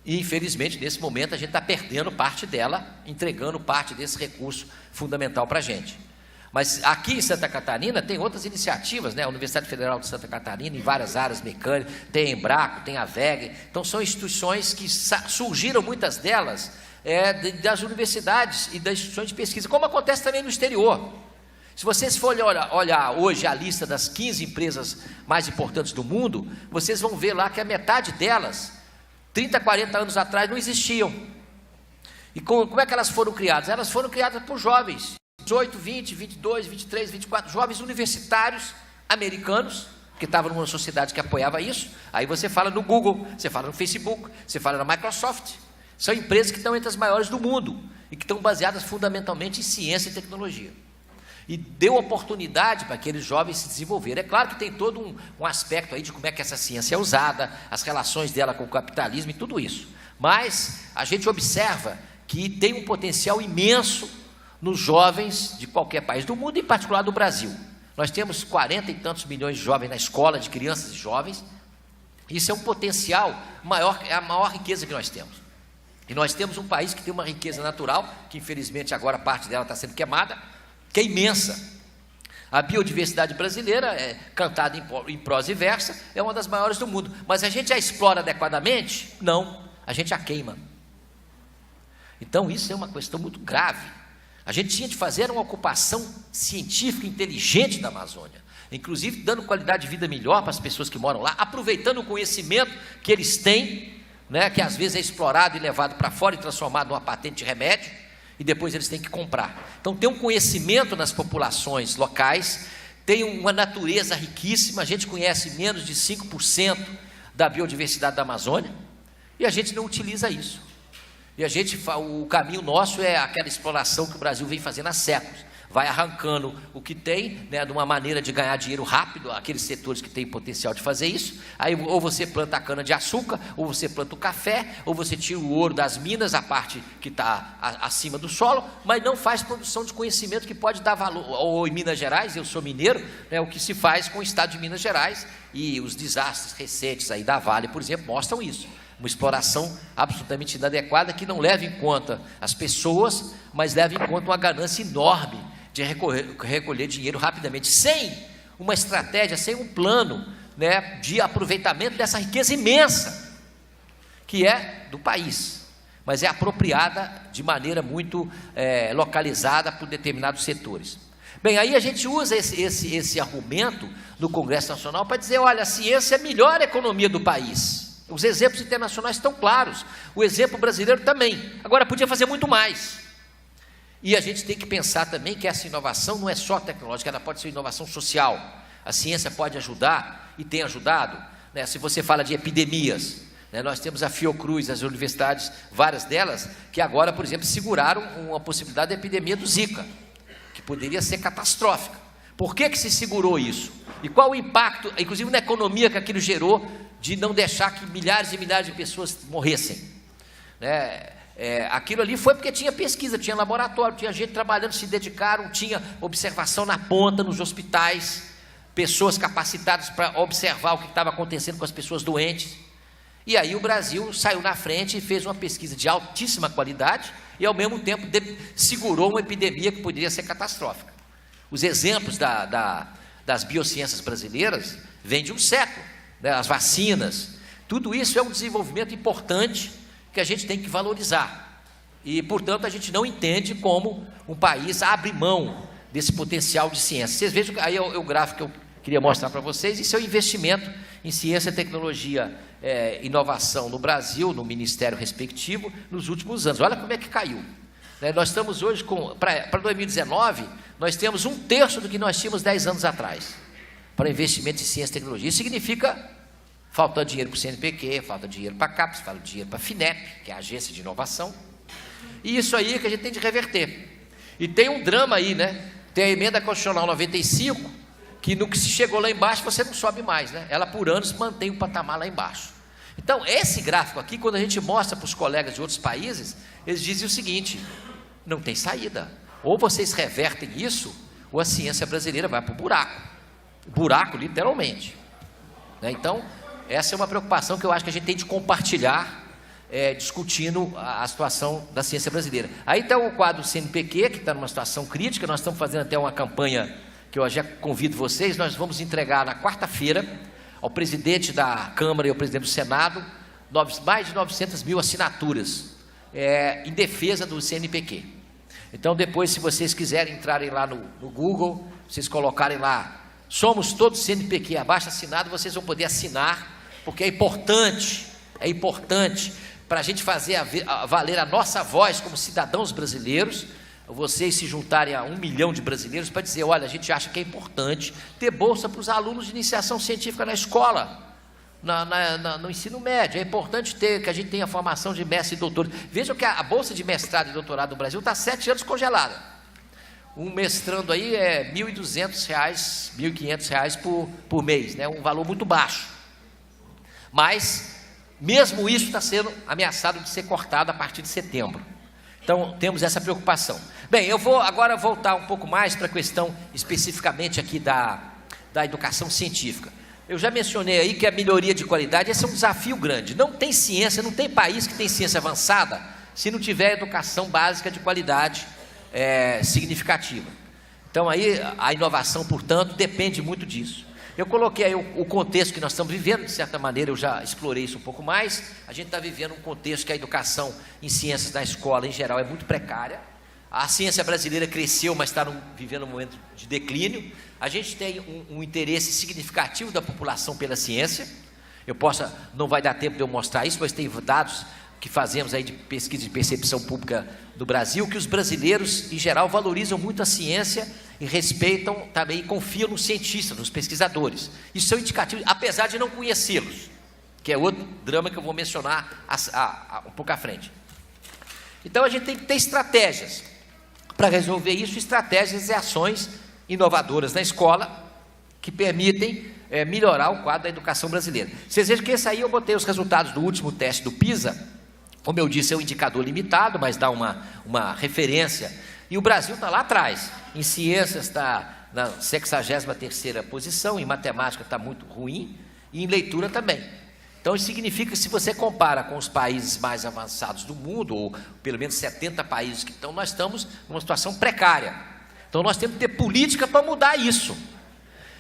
E, infelizmente, nesse momento, a gente está perdendo parte dela, entregando parte desse recurso fundamental para a gente. Mas aqui em Santa Catarina tem outras iniciativas, né? A Universidade Federal de Santa Catarina, em várias áreas mecânicas, tem a Embraco, tem a VEG. Então, são instituições que surgiram, muitas delas, das universidades e das instituições de pesquisa, como acontece também no exterior. Se vocês forem olhar hoje a lista das 15 empresas mais importantes do mundo, vocês vão ver lá que a metade delas, 30, 40 anos atrás, não existiam. E como é que elas foram criadas? Elas foram criadas por jovens, 18, 20, 22, 23, 24, jovens universitários americanos, que estavam numa sociedade que apoiava isso. Aí você fala no Google, você fala no Facebook, você fala na Microsoft. São empresas que estão entre as maiores do mundo e que estão baseadas fundamentalmente em ciência e tecnologia. E deu oportunidade para aqueles jovens se desenvolverem. É claro que tem todo um aspecto aí de como é que essa ciência é usada, as relações dela com o capitalismo e tudo isso. Mas a gente observa que tem um potencial imenso nos jovens de qualquer país do mundo, em particular do Brasil. Nós temos 40 e tantos milhões de jovens na escola, de crianças e jovens. Isso é um potencial maior, é a maior riqueza que nós temos. E nós temos um país que tem uma riqueza natural, que infelizmente agora parte dela está sendo queimada, que é imensa. A biodiversidade brasileira, cantada em prosa e versa, é uma das maiores do mundo. Mas a gente a explora adequadamente? Não, a gente a queima. Então isso é uma questão muito grave. A gente tinha de fazer uma ocupação científica inteligente da Amazônia, inclusive dando qualidade de vida melhor para as pessoas que moram lá, aproveitando o conhecimento que eles têm, né, que às vezes é explorado e levado para fora e transformado numa patente de remédio, e depois eles têm que comprar. Então tem um conhecimento nas populações locais, tem uma natureza riquíssima, a gente conhece menos de 5% da biodiversidade da Amazônia, e a gente não utiliza isso. E o caminho nosso é aquela exploração que o Brasil vem fazendo há séculos. Vai arrancando o que tem, né, de uma maneira de ganhar dinheiro rápido, aqueles setores que têm potencial de fazer isso. Aí ou você planta a cana de açúcar, ou você planta o café, ou você tira o ouro das minas, a parte que está acima do solo, mas não faz produção de conhecimento que pode dar valor. Ou em Minas Gerais, eu sou mineiro, né, o que se faz com o estado de Minas Gerais, e os desastres recentes aí da Vale, por exemplo, mostram isso. Uma exploração absolutamente inadequada, que não leva em conta as pessoas, mas leva em conta uma ganância enorme de recolher dinheiro rapidamente, sem uma estratégia, sem um plano, né, de aproveitamento dessa riqueza imensa, que é do país, mas é apropriada de maneira muito localizada por determinados setores. Bem, aí a gente usa esse argumento no Congresso Nacional para dizer, olha, a ciência é a melhor economia do país. Os exemplos internacionais estão claros, o exemplo brasileiro também. Agora, podia fazer muito mais. E a gente tem que pensar também que essa inovação não é só tecnológica, ela pode ser inovação social. A ciência pode ajudar, e tem ajudado, né? Se você fala de epidemias, né? Nós temos a Fiocruz, as universidades, várias delas, que agora, por exemplo, seguraram uma possibilidade da epidemia do Zika, que poderia ser catastrófica. Por que se segurou isso? E qual o impacto, inclusive na economia, que aquilo gerou, de não deixar que milhares e milhares de pessoas morressem, né? Aquilo ali foi porque tinha pesquisa, tinha laboratório, tinha gente trabalhando, se dedicaram, tinha observação na ponta, nos hospitais, pessoas capacitadas para observar o que estava acontecendo com as pessoas doentes. E aí o Brasil saiu na frente e fez uma pesquisa de altíssima qualidade e ao mesmo tempo segurou uma epidemia que poderia ser catastrófica. Os exemplos das biociências brasileiras vêm de um século, né? As vacinas, tudo isso é um desenvolvimento importante que a gente tem que valorizar, e portanto a gente não entende como um país abre mão desse potencial de ciência. Vocês vejam, aí é o gráfico que eu queria mostrar para vocês, isso é o investimento em ciência, tecnologia, inovação no Brasil, no ministério respectivo, nos últimos anos. Olha como é que caiu, né? Nós estamos hoje, para 2019, nós temos 1/3 do que nós tínhamos 10 anos atrás, para investimento em ciência e tecnologia. Isso significa Falta dinheiro para o CNPq, falta dinheiro para a CAPES, falta dinheiro para a FINEP, que é a Agência de Inovação. E isso aí é que a gente tem de reverter. E tem um drama aí, né? Tem a emenda constitucional 95, que no que se chegou lá embaixo, você não sobe mais, né? Ela por anos mantém o patamar lá embaixo. Então, esse gráfico aqui, quando a gente mostra para os colegas de outros países, eles dizem o seguinte: não tem saída. Ou vocês revertem isso, ou a ciência brasileira vai para o buraco. Buraco, literalmente. Né? Então, essa é uma preocupação que eu acho que a gente tem de compartilhar, discutindo a situação da ciência brasileira. Aí está o quadro CNPq, que está numa situação crítica. Nós estamos fazendo até uma campanha que eu já convido vocês. Nós vamos entregar na quarta-feira ao presidente da Câmara e ao presidente do Senado mais de 900 mil assinaturas em defesa do CNPq. Então, depois, se vocês quiserem entrarem lá no Google, vocês colocarem lá, somos todos CNPq, abaixo assinado, vocês vão poder assinar, porque é importante para a gente fazer valer a nossa voz como cidadãos brasileiros, vocês se juntarem a 1 milhão de brasileiros para dizer: olha, a gente acha que é importante ter bolsa para os alunos de iniciação científica na escola, no ensino médio. É importante que a gente tenha formação de mestre e doutor. Vejam que a bolsa de mestrado e doutorado no Brasil está há 7 anos congelada. Um mestrando aí é R$ 1.200, R$ 1.500 por mês, né? Um valor muito baixo. Mas, mesmo isso está sendo ameaçado de ser cortado a partir de setembro. Então, temos essa preocupação. Bem, eu vou agora voltar um pouco mais para a questão especificamente aqui da educação científica. Eu já mencionei aí que a melhoria de qualidade, esse é um desafio grande. Não tem ciência, não tem país que tem ciência avançada se não tiver educação básica de qualidade significativa. Então, aí a inovação, portanto, depende muito disso. Eu coloquei aí o contexto que nós estamos vivendo, de certa maneira eu já explorei isso um pouco mais. A gente está vivendo um contexto que a educação em ciências na escola, em geral, é muito precária. A ciência brasileira cresceu, mas está vivendo um momento de declínio. A gente tem um interesse significativo da população pela ciência. Não vai dar tempo de eu mostrar isso, mas tem dados que fazemos aí de pesquisa de percepção pública do Brasil, que os brasileiros, em geral, valorizam muito a ciência e respeitam também e confiam nos cientistas, nos pesquisadores. Isso são indicativos, apesar de não conhecê-los, que é outro drama que eu vou mencionar um pouco à frente. Então, a gente tem que ter estratégias para resolver isso, estratégias e ações inovadoras na escola que permitem melhorar o quadro da educação brasileira. Vocês vejam que esse aí eu botei os resultados do último teste do PISA. Como eu disse, é um indicador limitado, mas dá uma referência. E o Brasil está lá atrás. Em ciências está na 63ª posição, em matemática está muito ruim, e em leitura também. Então, isso significa que se você compara com os países mais avançados do mundo, ou pelo menos 70 países que estão, nós estamos numa situação precária. Então, nós temos que ter política para mudar isso.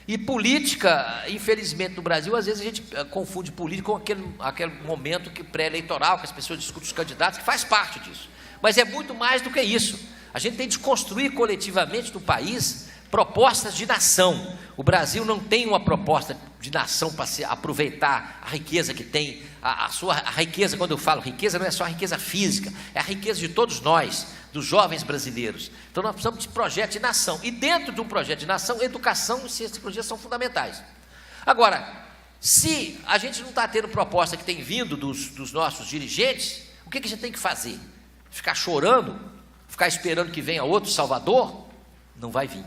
E política, infelizmente, no Brasil, às vezes a gente confunde política com aquele momento pré-eleitoral, que as pessoas discutem os candidatos, que faz parte disso. Mas é muito mais do que isso. A gente tem de construir coletivamente no país propostas de nação. O Brasil não tem uma proposta de nação para se aproveitar a riqueza que tem. A riqueza, quando eu falo riqueza, não é só a riqueza física, é a riqueza de todos nós, dos jovens brasileiros. Então nós precisamos de projeto de nação. E dentro de um projeto de nação, educação e ciência e tecnologia são fundamentais. Agora, se a gente não está tendo proposta que tem vindo dos nossos dirigentes, o que a gente tem que fazer? Ficar chorando? Ficar esperando que venha outro Salvador? Não vai vir.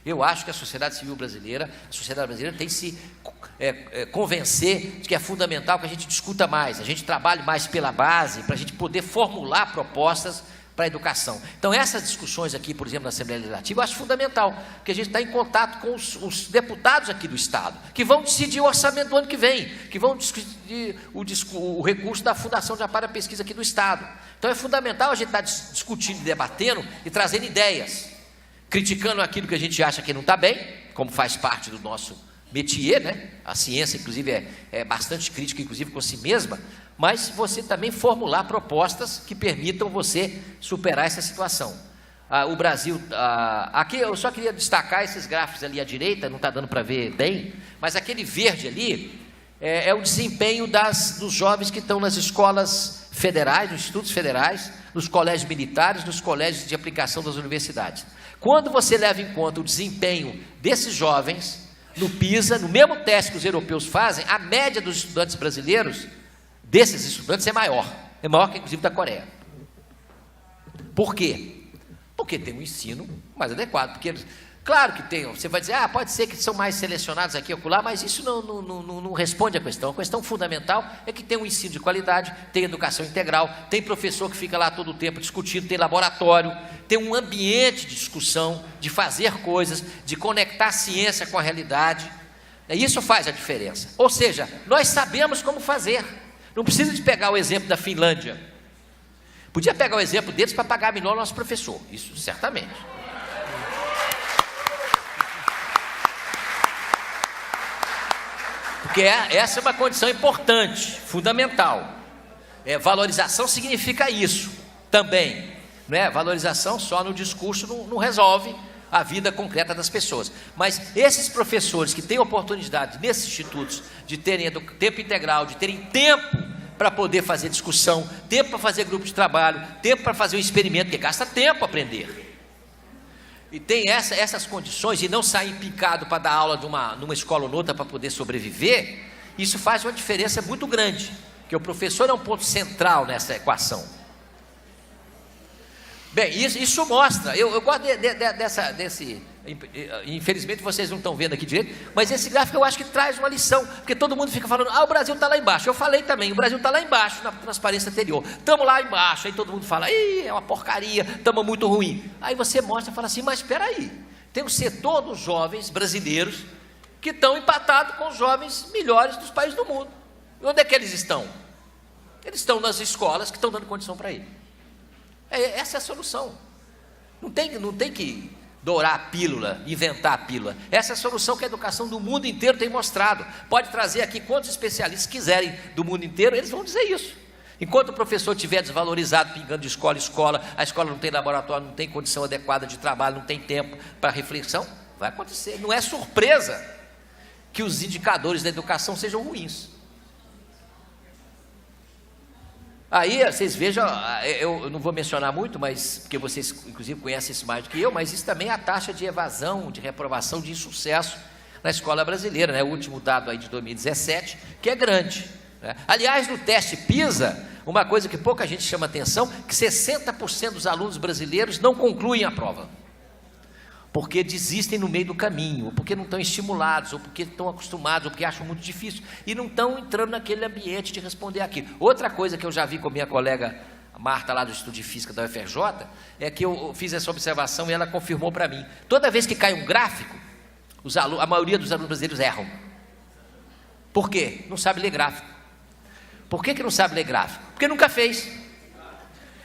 Eu acho que a sociedade civil brasileira, tem que se convencer de que é fundamental que a gente discuta mais, a gente trabalhe mais pela base, para a gente poder formular propostas para a educação. Então, essas discussões aqui, por exemplo, na Assembleia Legislativa, eu acho fundamental, porque a gente está em contato com os deputados aqui do Estado, que vão decidir o orçamento do ano que vem, que vão decidir o recurso da Fundação de Amparo à Pesquisa aqui do Estado. Então, é fundamental a gente estar discutindo, debatendo e trazendo ideias, criticando aquilo que a gente acha que não está bem, como faz parte do nosso métier, né? A ciência, inclusive, é bastante crítica, inclusive, com si mesma, mas você também formular propostas que permitam você superar essa situação. O Brasil, aqui eu só queria destacar esses gráficos ali à direita, não está dando para ver bem, mas aquele verde ali é o desempenho dos jovens que estão nas escolas federais, nos institutos federais, nos colégios militares, nos colégios de aplicação das universidades. Quando você leva em conta o desempenho desses jovens, no PISA, no mesmo teste que os europeus fazem, a média dos estudantes brasileiros, desses estudantes, é maior que inclusive da Coreia. Por quê? Porque tem um ensino mais adequado, porque, claro que tem, você vai dizer, pode ser que são mais selecionados aqui e acolá, mas isso não responde à questão. A questão fundamental é que tem um ensino de qualidade, tem educação integral, tem professor que fica lá todo o tempo discutindo, tem laboratório, tem um ambiente de discussão, de fazer coisas, de conectar a ciência com a realidade. Isso faz a diferença. Ou seja, nós sabemos como fazer. Não precisa de pegar o exemplo da Finlândia. Podia pegar o exemplo deles para pagar melhor o nosso professor, isso certamente. Porque essa é uma condição importante, fundamental. Valorização significa isso também, não é? Valorização só no discurso não resolve a vida concreta das pessoas. Mas esses professores que têm oportunidade nesses institutos de terem tempo integral, de terem tempo para poder fazer discussão, tempo para fazer grupo de trabalho, tempo para fazer um experimento, que gasta tempo a aprender. E tem essas condições, e não sair picado para dar aula numa escola ou noutra para poder sobreviver, isso faz uma diferença muito grande, porque o professor é um ponto central nessa equação. Bem, isso mostra, eu gosto desse, infelizmente vocês não estão vendo aqui direito, mas esse gráfico eu acho que traz uma lição, porque todo mundo fica falando, o Brasil está lá embaixo. Eu falei também, o Brasil está lá embaixo na transparência anterior, estamos lá embaixo, aí todo mundo fala, é uma porcaria, estamos muito ruim. Aí você mostra e fala assim, mas espera aí, tem um setor dos jovens brasileiros que estão empatados com os jovens melhores dos países do mundo. E onde é que eles estão? Eles estão nas escolas que estão dando condição para ele. Essa é a solução. Não tem que dourar a pílula, inventar a pílula. Essa é a solução que a educação do mundo inteiro tem mostrado. Pode trazer aqui quantos especialistas quiserem do mundo inteiro, eles vão dizer isso. Enquanto o professor estiver desvalorizado, pingando de escola em escola, a escola não tem laboratório, não tem condição adequada de trabalho, não tem tempo para reflexão, vai acontecer. Não é surpresa que os indicadores da educação sejam ruins. Aí vocês vejam, eu não vou mencionar muito, mas porque vocês inclusive conhecem isso mais do que eu, mas isso também é a taxa de evasão, de reprovação, de insucesso na escola brasileira, né? O último dado aí de 2017, que é grande, né? Aliás, no teste PISA, uma coisa que pouca gente chama atenção, que 60% dos alunos brasileiros não concluem a prova, porque desistem no meio do caminho, ou porque não estão estimulados, ou porque estão acostumados, ou porque acham muito difícil, e não estão entrando naquele ambiente de responder aquilo. Outra coisa que eu já vi com minha colega Marta, lá do Instituto de Física da UFRJ, é que eu fiz essa observação e ela confirmou para mim. Toda vez que cai um gráfico, a maioria dos alunos brasileiros erram. Por quê? Não sabe ler gráfico. Por que não sabe ler gráfico? Porque nunca fez.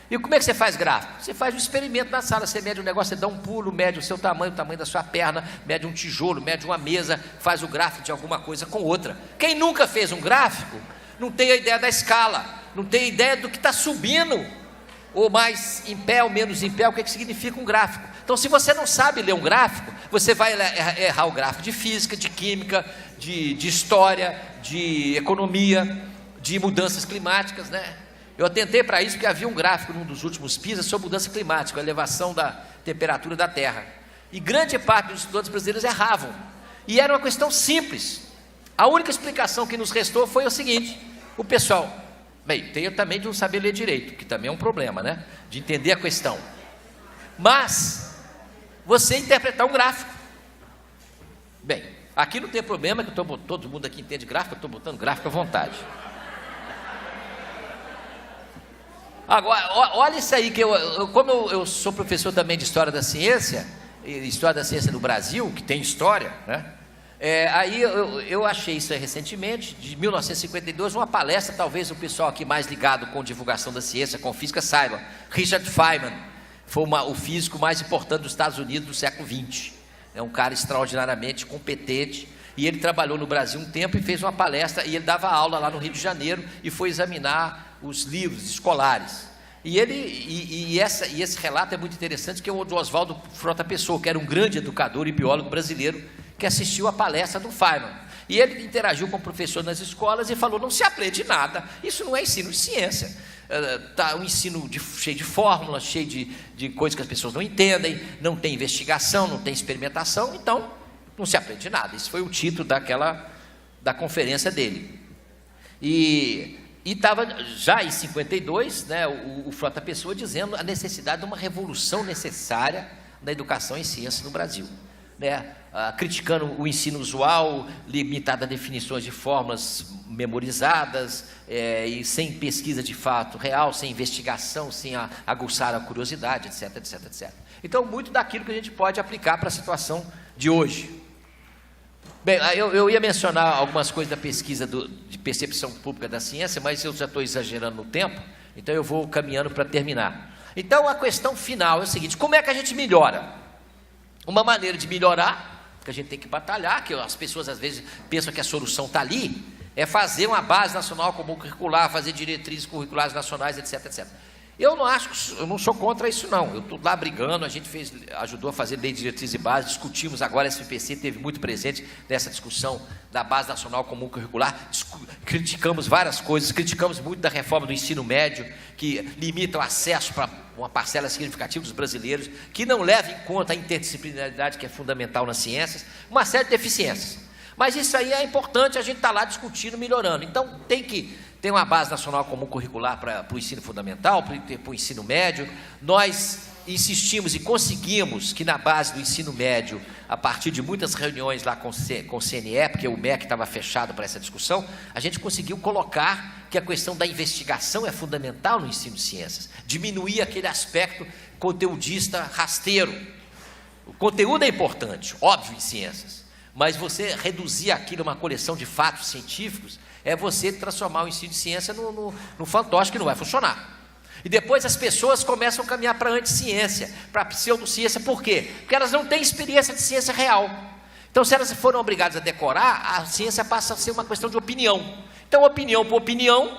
E como é que você faz gráfico? Você faz um experimento na sala, você mede um negócio, você dá um pulo, mede o seu tamanho, o tamanho da sua perna, mede um tijolo, mede uma mesa, faz o gráfico de alguma coisa com outra. Quem nunca fez um gráfico, não tem a ideia da escala, não tem a ideia do que está subindo, ou mais em pé ou menos em pé, o que significa um gráfico. Então, se você não sabe ler um gráfico, você vai errar o gráfico de física, de química, de história, de economia, de mudanças climáticas, né? Eu atentei para isso porque havia um gráfico num dos últimos PISA sobre mudança climática, a elevação da temperatura da Terra. E grande parte dos estudantes brasileiros erravam. E era uma questão simples. A única explicação que nos restou foi o seguinte: o pessoal, bem, tem também de não saber ler direito, que também é um problema, né? De entender a questão. Mas, você interpretar um gráfico. Bem, aqui não tem problema, que todo mundo aqui entende gráfico, eu estou botando gráfico à vontade. Agora, olha isso aí, que como eu sou professor também de História da Ciência no Brasil, que tem história, né? Aí eu achei isso aí recentemente, de 1952, uma palestra, talvez o pessoal aqui mais ligado com divulgação da ciência, com física, saiba. Richard Feynman foi o físico mais importante dos Estados Unidos do século XX. É um cara extraordinariamente competente, e ele trabalhou no Brasil um tempo e fez uma palestra, e ele dava aula lá no Rio de Janeiro, e foi examinar os livros escolares. E esse relato é muito interessante, que é o do Oswaldo Frota Pessoa, que era um grande educador e biólogo brasileiro, que assistiu a palestra do Feynman. E ele interagiu com o professor nas escolas e falou: não se aprende nada, isso não é ensino de ciência. Um ensino cheio de fórmulas, cheio de coisas que as pessoas não entendem, não tem investigação, não tem experimentação. Então, Não se aprende nada. Isso foi o título da conferência dele. E estava já em 52, né, o Frota Pessoa dizendo a necessidade de uma revolução necessária na educação em ciências no Brasil, né, criticando o ensino usual, limitado a definições de fórmulas memorizadas, e sem pesquisa de fato real, sem investigação, sem aguçar a curiosidade, etc, etc, etc. Então, muito daquilo que a gente pode aplicar para a situação de hoje. Bem, eu ia mencionar algumas coisas da pesquisa de percepção pública da ciência, mas eu já estou exagerando no tempo, então eu vou caminhando para terminar. Então, a questão final é o seguinte: como é que a gente melhora? Uma maneira de melhorar, que a gente tem que batalhar, que as pessoas às vezes pensam que a solução está ali, é fazer uma base nacional comum curricular, fazer diretrizes curriculares nacionais, etc, etc. Eu não sou contra isso não, eu estou lá brigando, a gente ajudou a fazer lei de diretriz e base, discutimos agora, a SPPC teve muito presente nessa discussão da base nacional comum curricular, criticamos várias coisas, criticamos muito da reforma do ensino médio, que limita o acesso para uma parcela significativa dos brasileiros, que não leva em conta a interdisciplinaridade que é fundamental nas ciências, uma série de deficiências. Mas isso aí é importante, a gente está lá discutindo, melhorando. Então tem que ter uma base nacional comum curricular para o ensino fundamental, para o ensino médio. Nós insistimos e conseguimos que na base do ensino médio, a partir de muitas reuniões lá com o CNE, porque o MEC estava fechado para essa discussão, a gente conseguiu colocar que a questão da investigação é fundamental no ensino de ciências, diminuir aquele aspecto conteudista rasteiro. O conteúdo é importante, óbvio, em ciências, mas você reduzir aquilo a uma coleção de fatos científicos é você transformar o ensino de ciência no fantoche que não vai funcionar. E depois as pessoas começam a caminhar para a anticiência, para a pseudociência. Por quê? Porque elas não têm experiência de ciência real. Então, se elas foram obrigadas a decorar, a ciência passa a ser uma questão de opinião. Então, opinião por opinião,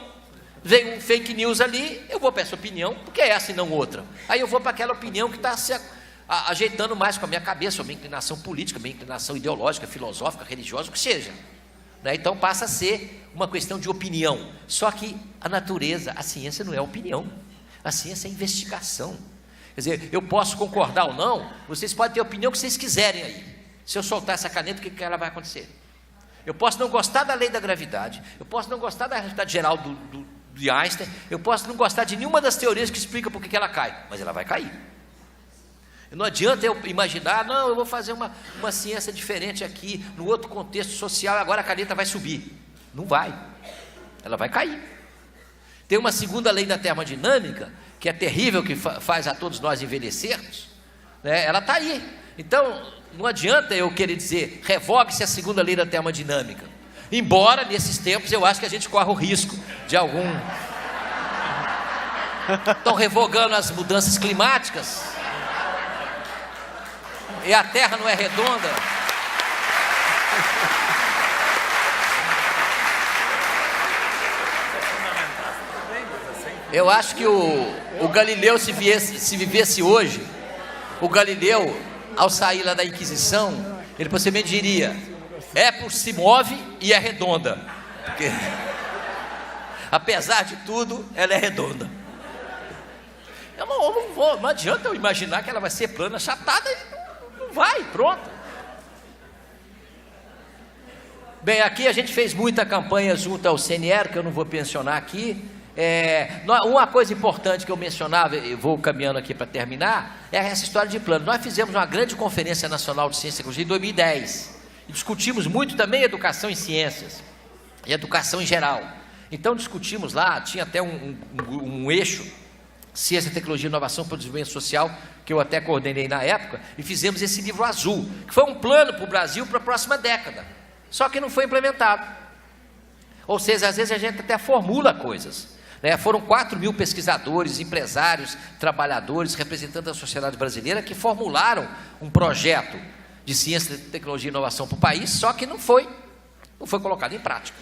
vem um fake news ali, eu vou para essa opinião, porque é essa e não outra. Aí eu vou para aquela opinião que está se ajeitando mais com a minha cabeça, a minha inclinação política, a minha inclinação ideológica, filosófica, religiosa, o que seja. Então passa a ser uma questão de opinião. Só que a natureza, a ciência não é opinião, a ciência é investigação. Quer dizer, eu posso concordar ou não, vocês podem ter a opinião que vocês quiserem aí. Se eu soltar essa caneta, o que ela vai acontecer? Eu posso não gostar da lei da gravidade, eu posso não gostar da relatividade geral de Einstein, eu posso não gostar de nenhuma das teorias que explicam por que ela cai, mas ela vai cair. Não adianta eu imaginar, não, eu vou fazer uma ciência diferente aqui, no outro contexto social, agora a caneta vai subir. Não vai, ela vai cair. Tem uma segunda lei da termodinâmica, que é terrível, que faz a todos nós envelhecermos, né? Ela está aí. Então, não adianta eu querer dizer, revogue-se a segunda lei da termodinâmica. Embora, nesses tempos, eu acho que a gente corre o risco de algum... Estão revogando as mudanças climáticas, e a Terra não é redonda. Eu acho que o Galileu, se vivesse hoje, o Galileu, ao sair lá da Inquisição, ele possivelmente diria, se move e é redonda, porque, apesar de tudo, ela é redonda. Não adianta eu imaginar que ela vai ser plana, achatada, não vai, pronto. Bem, aqui a gente fez muita campanha junto ao CNE, que eu não vou mencionar aqui. Uma coisa importante que eu mencionava, eu vou caminhando aqui para terminar, é essa história de plano. Nós fizemos uma grande conferência nacional de ciência e tecnologia em 2010, e discutimos muito também educação em ciências, e educação em geral. Então discutimos lá, tinha até um eixo, ciência, tecnologia, inovação para o desenvolvimento social, que eu até coordenei na época, e fizemos esse livro azul, que foi um plano para o Brasil para a próxima década, só que não foi implementado. Ou seja, às vezes a gente até formula coisas, né? Foram 4.000 pesquisadores, empresários, trabalhadores, representantes da sociedade brasileira, que formularam um projeto de ciência, tecnologia e inovação para o país, só que não foi colocado em prática.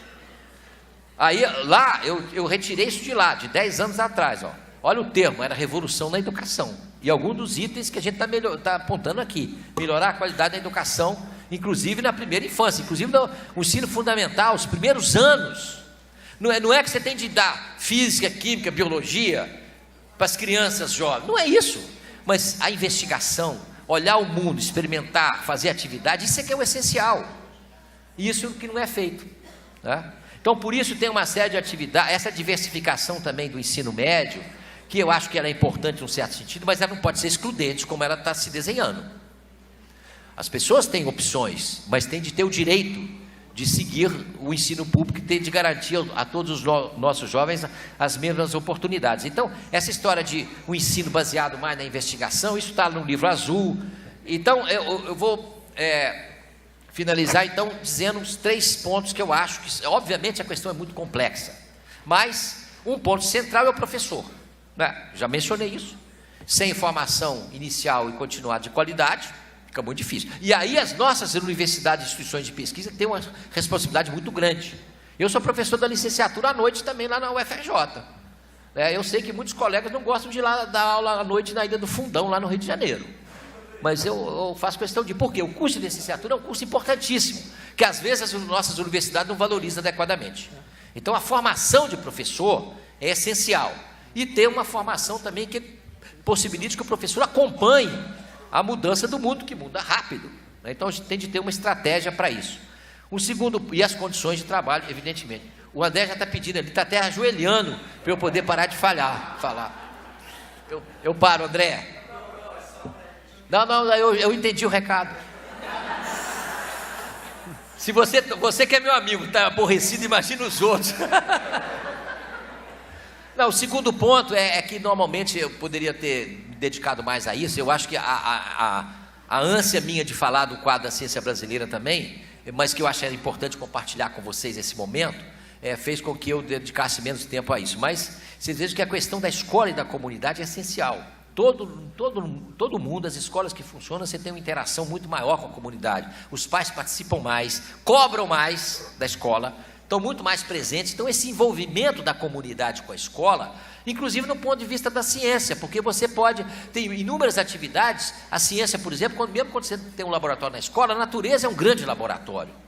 Aí lá, eu retirei isso de lá, de 10 anos atrás, ó. Olha o termo, era revolução na educação. E alguns dos itens que a gente está apontando aqui. Melhorar a qualidade da educação, inclusive na primeira infância, inclusive no ensino fundamental, os primeiros anos. Não é que você tem de dar física, química, biologia para as crianças jovens. Não é isso. Mas a investigação, olhar o mundo, experimentar, fazer atividade, isso é que é o essencial. E isso que não é feito, né? Então, por isso tem uma série de atividades, essa diversificação também do ensino médio, que eu acho que ela é importante num certo sentido, mas ela não pode ser excludente como ela está se desenhando. As pessoas têm opções, mas têm de ter o direito de seguir o ensino público e ter de garantir a todos os nossos jovens as mesmas oportunidades. Então, essa história de um ensino baseado mais na investigação, isso está no livro azul. Então, eu vou finalizar, então, dizendo os 3 pontos que eu acho que, obviamente, a questão é muito complexa, mas um ponto central é o professor, né? Já mencionei isso. Sem formação inicial e continuada de qualidade, fica muito difícil. E aí as nossas universidades e instituições de pesquisa têm uma responsabilidade muito grande. Eu sou professor da licenciatura à noite também lá na UFRJ. Eu sei que muitos colegas não gostam de ir lá dar aula à noite na Ilha do Fundão, lá no Rio de Janeiro. Mas eu faço questão de... Por quê? O curso de licenciatura é um curso importantíssimo, que às vezes as nossas universidades não valorizam adequadamente. Então a formação de professor é essencial. E ter uma formação também que possibilite que o professor acompanhe a mudança do mundo, que muda rápido, né? Então a gente tem de ter uma estratégia para isso. O segundo, e as condições de trabalho, evidentemente. O André já está pedindo, ele está até ajoelhando para eu poder parar de falar. Eu paro, André. Não, eu entendi o recado. Se você que é meu amigo, está aborrecido, imagina os outros. Não, o segundo ponto é que normalmente eu poderia ter me dedicado mais a isso. Eu acho que a ânsia minha de falar do quadro da ciência brasileira também, mas que eu achei importante compartilhar com vocês nesse momento, fez com que eu dedicasse menos tempo a isso. Mas vocês vejam que a questão da escola e da comunidade é essencial. Todo mundo, as escolas que funcionam, você tem uma interação muito maior com a comunidade. Os pais participam mais, cobram mais da escola, estão muito mais presentes. Então esse envolvimento da comunidade com a escola, inclusive no ponto de vista da ciência, porque você pode ter inúmeras atividades. A ciência, por exemplo, mesmo quando você tem um laboratório na escola, a natureza é um grande laboratório.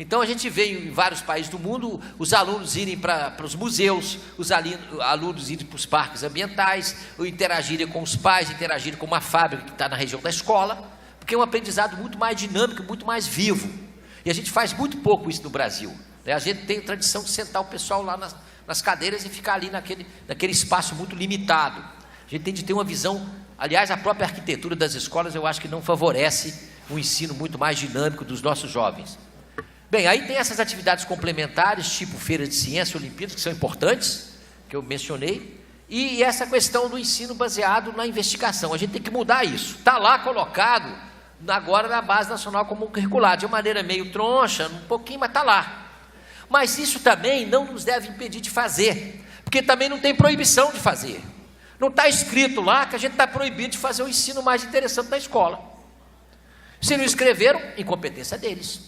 Então a gente vê em vários países do mundo os alunos irem para os museus, os alunos irem para os parques ambientais, interagirem com os pais, interagirem com uma fábrica que está na região da escola, porque é um aprendizado muito mais dinâmico, muito mais vivo. E a gente faz muito pouco isso no Brasil, né? A gente tem a tradição de sentar o pessoal lá nas cadeiras e ficar ali naquele espaço muito limitado. A gente tem de ter uma visão, aliás, a própria arquitetura das escolas eu acho que não favorece um ensino muito mais dinâmico dos nossos jovens. Bem, aí tem essas atividades complementares, tipo feiras de ciência, Olimpíadas, que são importantes, que eu mencionei, e essa questão do ensino baseado na investigação. A gente tem que mudar isso. Está lá colocado agora na Base Nacional Comum Curricular, de uma maneira meio troncha, um pouquinho, mas está lá. Mas isso também não nos deve impedir de fazer, porque também não tem proibição de fazer. Não está escrito lá que a gente está proibido de fazer o ensino mais interessante da escola. Se não escreveram, incompetência deles.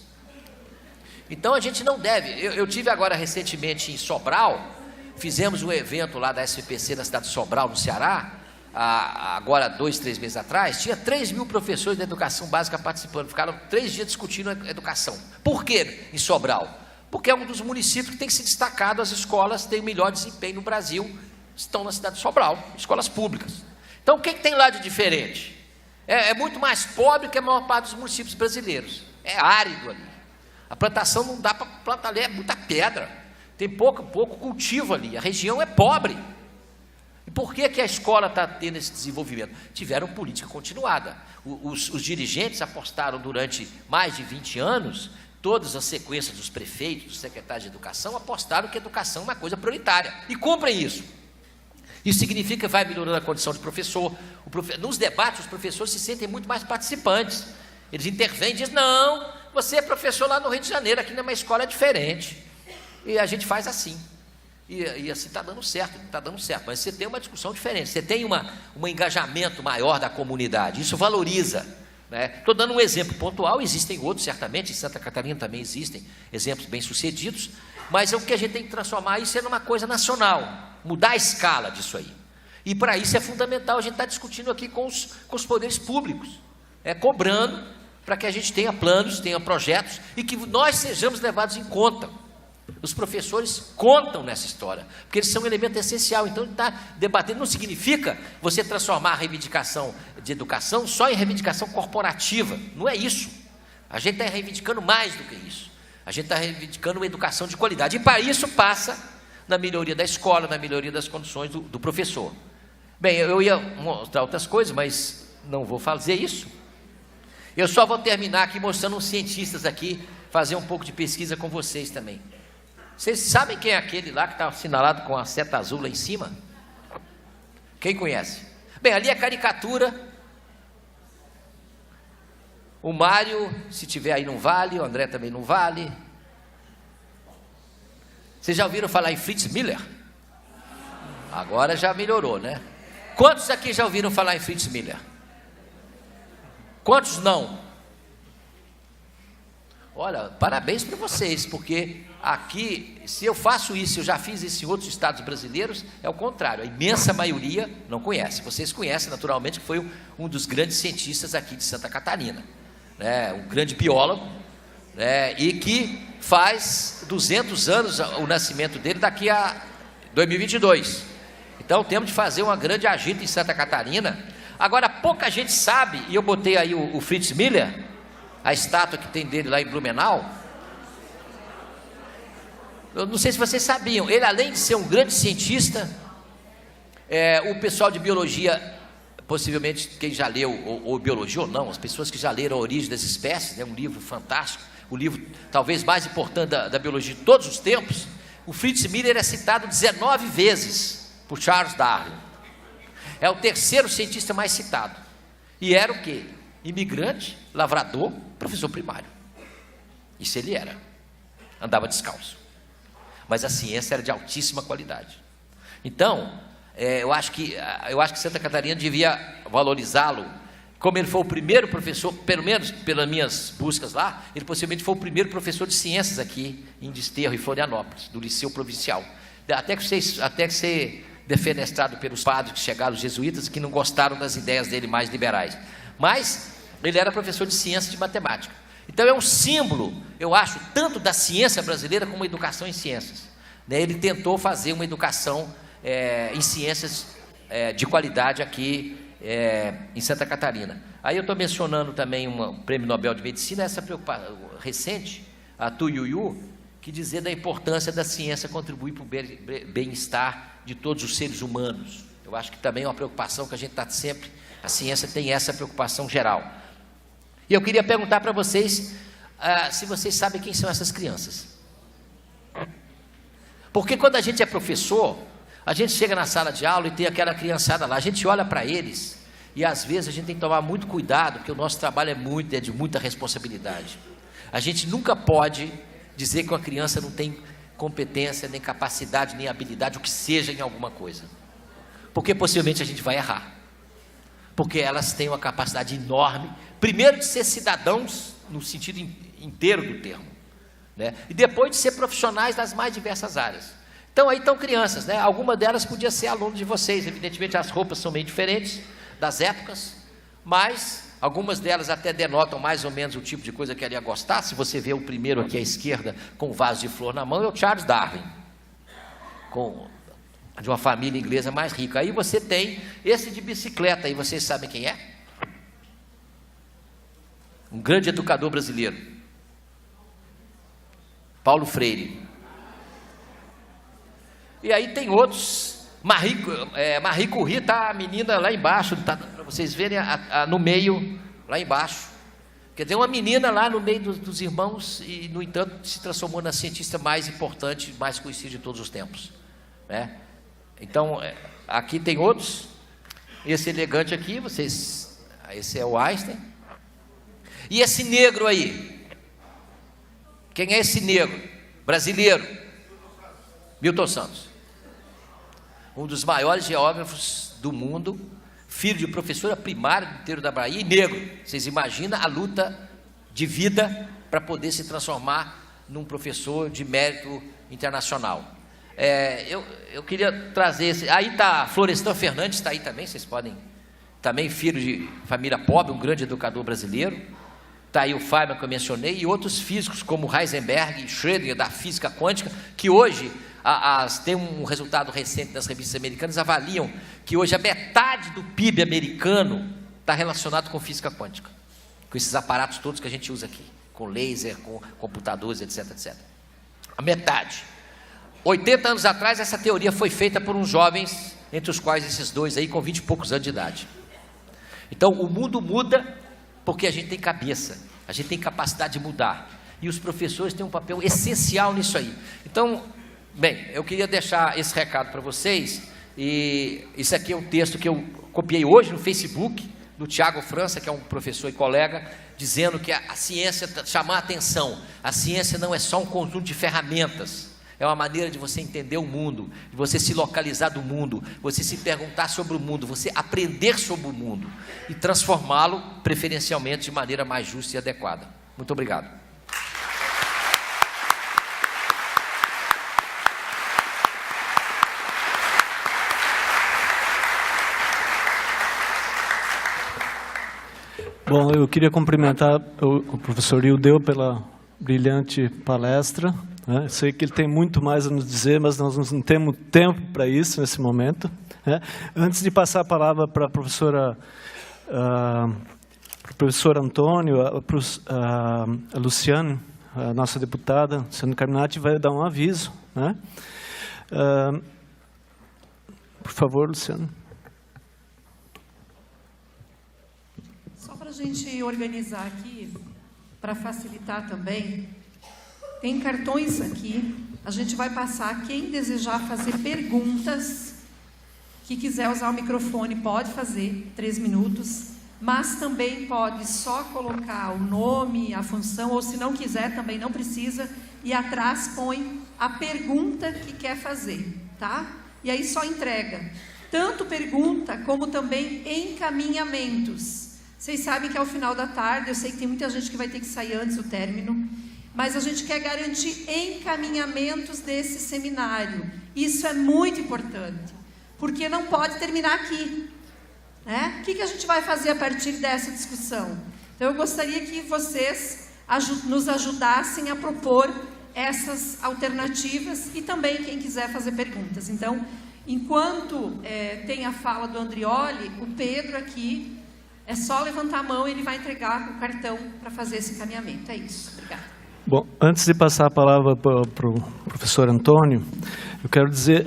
Então a gente não deve. Eu tive agora recentemente em Sobral, fizemos um evento lá da SPC na cidade de Sobral, no Ceará, agora 2, 3 meses atrás, tinha 3.000 professores de educação básica participando, ficaram 3 dias discutindo a educação. Por que em Sobral? Porque é um dos municípios que tem que se destacar, as escolas têm o melhor desempenho no Brasil, estão na cidade de Sobral, escolas públicas. Então o que tem lá de diferente? É muito mais pobre que a maior parte dos municípios brasileiros, é árido ali. A plantação não dá para plantar ali, é muita pedra, tem pouco cultivo ali, a região é pobre. E por que a escola está tendo esse desenvolvimento? Tiveram política continuada. Os dirigentes apostaram durante mais de 20 anos, todas as sequências dos prefeitos, dos secretários de educação, apostaram que a educação é uma coisa prioritária, e cumprem isso. Isso significa que vai melhorando a condição de professor. Nos debates, os professores se sentem muito mais participantes. Eles intervêm e dizem, não, você é professor lá no Rio de Janeiro, aqui na minha escola é diferente. E a gente faz assim. E assim está dando certo, mas você tem uma discussão diferente, você tem um engajamento maior da comunidade, isso valoriza, né? Estou dando um exemplo pontual, existem outros certamente, em Santa Catarina também existem exemplos bem-sucedidos, mas o que a gente tem que transformar isso é numa coisa nacional, mudar a escala disso aí. E para isso é fundamental a gente estar discutindo aqui com os poderes públicos, cobrando para que a gente tenha planos, tenha projetos e que nós sejamos levados em conta. Os professores contam nessa história, porque eles são um elemento essencial. Então, ele está debatendo. Não significa você transformar a reivindicação de educação só em reivindicação corporativa. Não é isso. A gente está reivindicando mais do que isso. A gente está reivindicando uma educação de qualidade. E para isso passa na melhoria da escola, na melhoria das condições do professor. Bem, eu ia mostrar outras coisas, mas não vou fazer isso. Eu só vou terminar aqui mostrando uns cientistas aqui, fazer um pouco de pesquisa com vocês também. Vocês sabem quem é aquele lá que está assinalado com a seta azul lá em cima? Quem conhece? Bem, ali é caricatura. O Mário, se tiver aí, não vale. O André também não vale. Vocês já ouviram falar em Fritz Miller? Agora já melhorou, né? Quantos aqui já ouviram falar em Fritz Miller? Quantos não? Olha, parabéns para vocês, porque aqui, se eu faço isso, eu já fiz isso em outros estados brasileiros, é o contrário, a imensa maioria não conhece. Vocês conhecem naturalmente, que foi um dos grandes cientistas aqui de Santa Catarina, né? Um grande biólogo, né? E que faz 200 anos o nascimento dele daqui a 2022. Então temos de fazer uma grande agita em Santa Catarina. Agora, pouca gente sabe, e eu botei aí o Fritz Miller, a estátua que tem dele lá em Blumenau. Eu não sei se vocês sabiam, ele, além de ser um grande cientista, o pessoal de biologia, possivelmente quem já leu, ou biologia ou não, as pessoas que já leram A Origem das Espécies, né, um livro fantástico, o livro talvez mais importante da biologia de todos os tempos, o Fritz Miller é citado 19 vezes por Charles Darwin. É o terceiro cientista mais citado. E era o quê? Imigrante, lavrador, professor primário. Isso ele era. Andava descalço. Mas a ciência era de altíssima qualidade. Então, eu acho que Santa Catarina devia valorizá-lo. Como ele foi o primeiro professor, pelo menos pelas minhas buscas lá, ele possivelmente foi o primeiro professor de ciências aqui em Desterro, em Florianópolis, do Liceu Provincial. Até que ser defenestrado pelos padres que chegaram, os jesuítas, que não gostaram das ideias dele mais liberais. Mas ele era professor de ciência e de matemática. Então é um símbolo, eu acho, tanto da ciência brasileira como a educação em ciências. Ele tentou fazer uma educação em ciências de qualidade aqui em Santa Catarina. Aí eu estou mencionando também um prêmio Nobel de Medicina, essa preocupação recente, a Tu Yu, que dizer da importância da ciência contribuir para o bem-estar de todos os seres humanos. Eu acho que também é uma preocupação que a gente está sempre, a ciência tem essa preocupação geral. E eu queria perguntar para vocês, se vocês sabem quem são essas crianças. Porque quando a gente é professor, a gente chega na sala de aula e tem aquela criançada lá, a gente olha para eles, e às vezes a gente tem que tomar muito cuidado, porque o nosso trabalho é de muita responsabilidade. A gente nunca pode dizer que uma criança não tem competência, nem capacidade, nem habilidade, o que seja em alguma coisa. Porque possivelmente a gente vai errar. Porque elas têm uma capacidade enorme, primeiro de ser cidadãos, no sentido inteiro do termo, né? E depois de ser profissionais das mais diversas áreas. Então aí estão crianças, né? Alguma delas podia ser aluno de vocês, evidentemente as roupas são meio diferentes das épocas, mas algumas delas até denotam mais ou menos o tipo de coisa que ela ia gostar. Se você vê o primeiro aqui à esquerda, com um vaso de flor na mão, é o Charles Darwin, de uma família inglesa mais rica. Aí você tem esse de bicicleta, aí vocês sabem quem é? Um grande educador brasileiro, Paulo Freire. E aí tem outros, Marie Curie, está a menina lá embaixo, tá, para vocês verem no meio, lá embaixo. Quer dizer, uma menina lá no meio dos irmãos, e no entanto se transformou na cientista mais importante, mais conhecida de todos os tempos, né? Então, aqui tem outros, esse elegante aqui, esse é o Einstein, e esse negro aí, quem é esse negro? Brasileiro, Milton Santos, um dos maiores geógrafos do mundo, filho de professora primária do interior da Bahia e negro. Vocês imaginam a luta de vida para poder se transformar num professor de mérito internacional. Eu queria trazer aí está Florestan Fernandes, está aí também, vocês podem, também filho de família pobre, um grande educador brasileiro. Está aí o Feynman que eu mencionei, e outros físicos como Heisenberg e Schrödinger da física quântica, que hoje tem um resultado recente das revistas americanas, avaliam que hoje a metade do PIB americano está relacionado com física quântica, com esses aparatos todos que a gente usa aqui, com laser, com computadores, etc, etc. A metade. 80 anos atrás, essa teoria foi feita por uns jovens, entre os quais esses dois aí, com 20 e poucos anos de idade. Então, o mundo muda porque a gente tem cabeça, a gente tem capacidade de mudar, e os professores têm um papel essencial nisso aí. Então, bem, eu queria deixar esse recado para vocês, e isso aqui é um texto que eu copiei hoje no Facebook, do Tiago França, que é um professor e colega, dizendo que a ciência, chamar a atenção, a ciência não é só um conjunto de ferramentas, é uma maneira de você entender o mundo, de você se localizar do mundo, você se perguntar sobre o mundo, você aprender sobre o mundo e transformá-lo, preferencialmente, de maneira mais justa e adequada. Muito obrigado. Bom, eu queria cumprimentar o professor Ildeu pela brilhante palestra. Eu sei que ele tem muito mais a nos dizer, mas nós não temos tempo para isso nesse momento. Antes de passar a palavra para o professor Antônio, a Luciane, a nossa deputada, Luciane Carminati, vai dar um aviso. Por favor, Luciane. Só para a gente organizar aqui, para facilitar também, tem cartões aqui, a gente vai passar, quem desejar fazer perguntas, que quiser usar o microfone pode fazer, 3 minutos, mas também pode só colocar o nome, a função, ou se não quiser também não precisa, e atrás põe a pergunta que quer fazer, tá? E aí só entrega, tanto pergunta como também encaminhamentos. Vocês sabem que ao final da tarde, eu sei que tem muita gente que vai ter que sair antes do término, mas a gente quer garantir encaminhamentos desse seminário. Isso é muito importante, porque não pode terminar aqui, né? O que a gente vai fazer a partir dessa discussão? Então, eu gostaria que vocês nos ajudassem a propor essas alternativas e também quem quiser fazer perguntas. Então, enquanto tem a fala do Andrioli, o Pedro aqui, é só levantar a mão e ele vai entregar o cartão para fazer esse encaminhamento. É isso. Obrigada. Bom, antes de passar a palavra para o professor Antônio, eu quero dizer,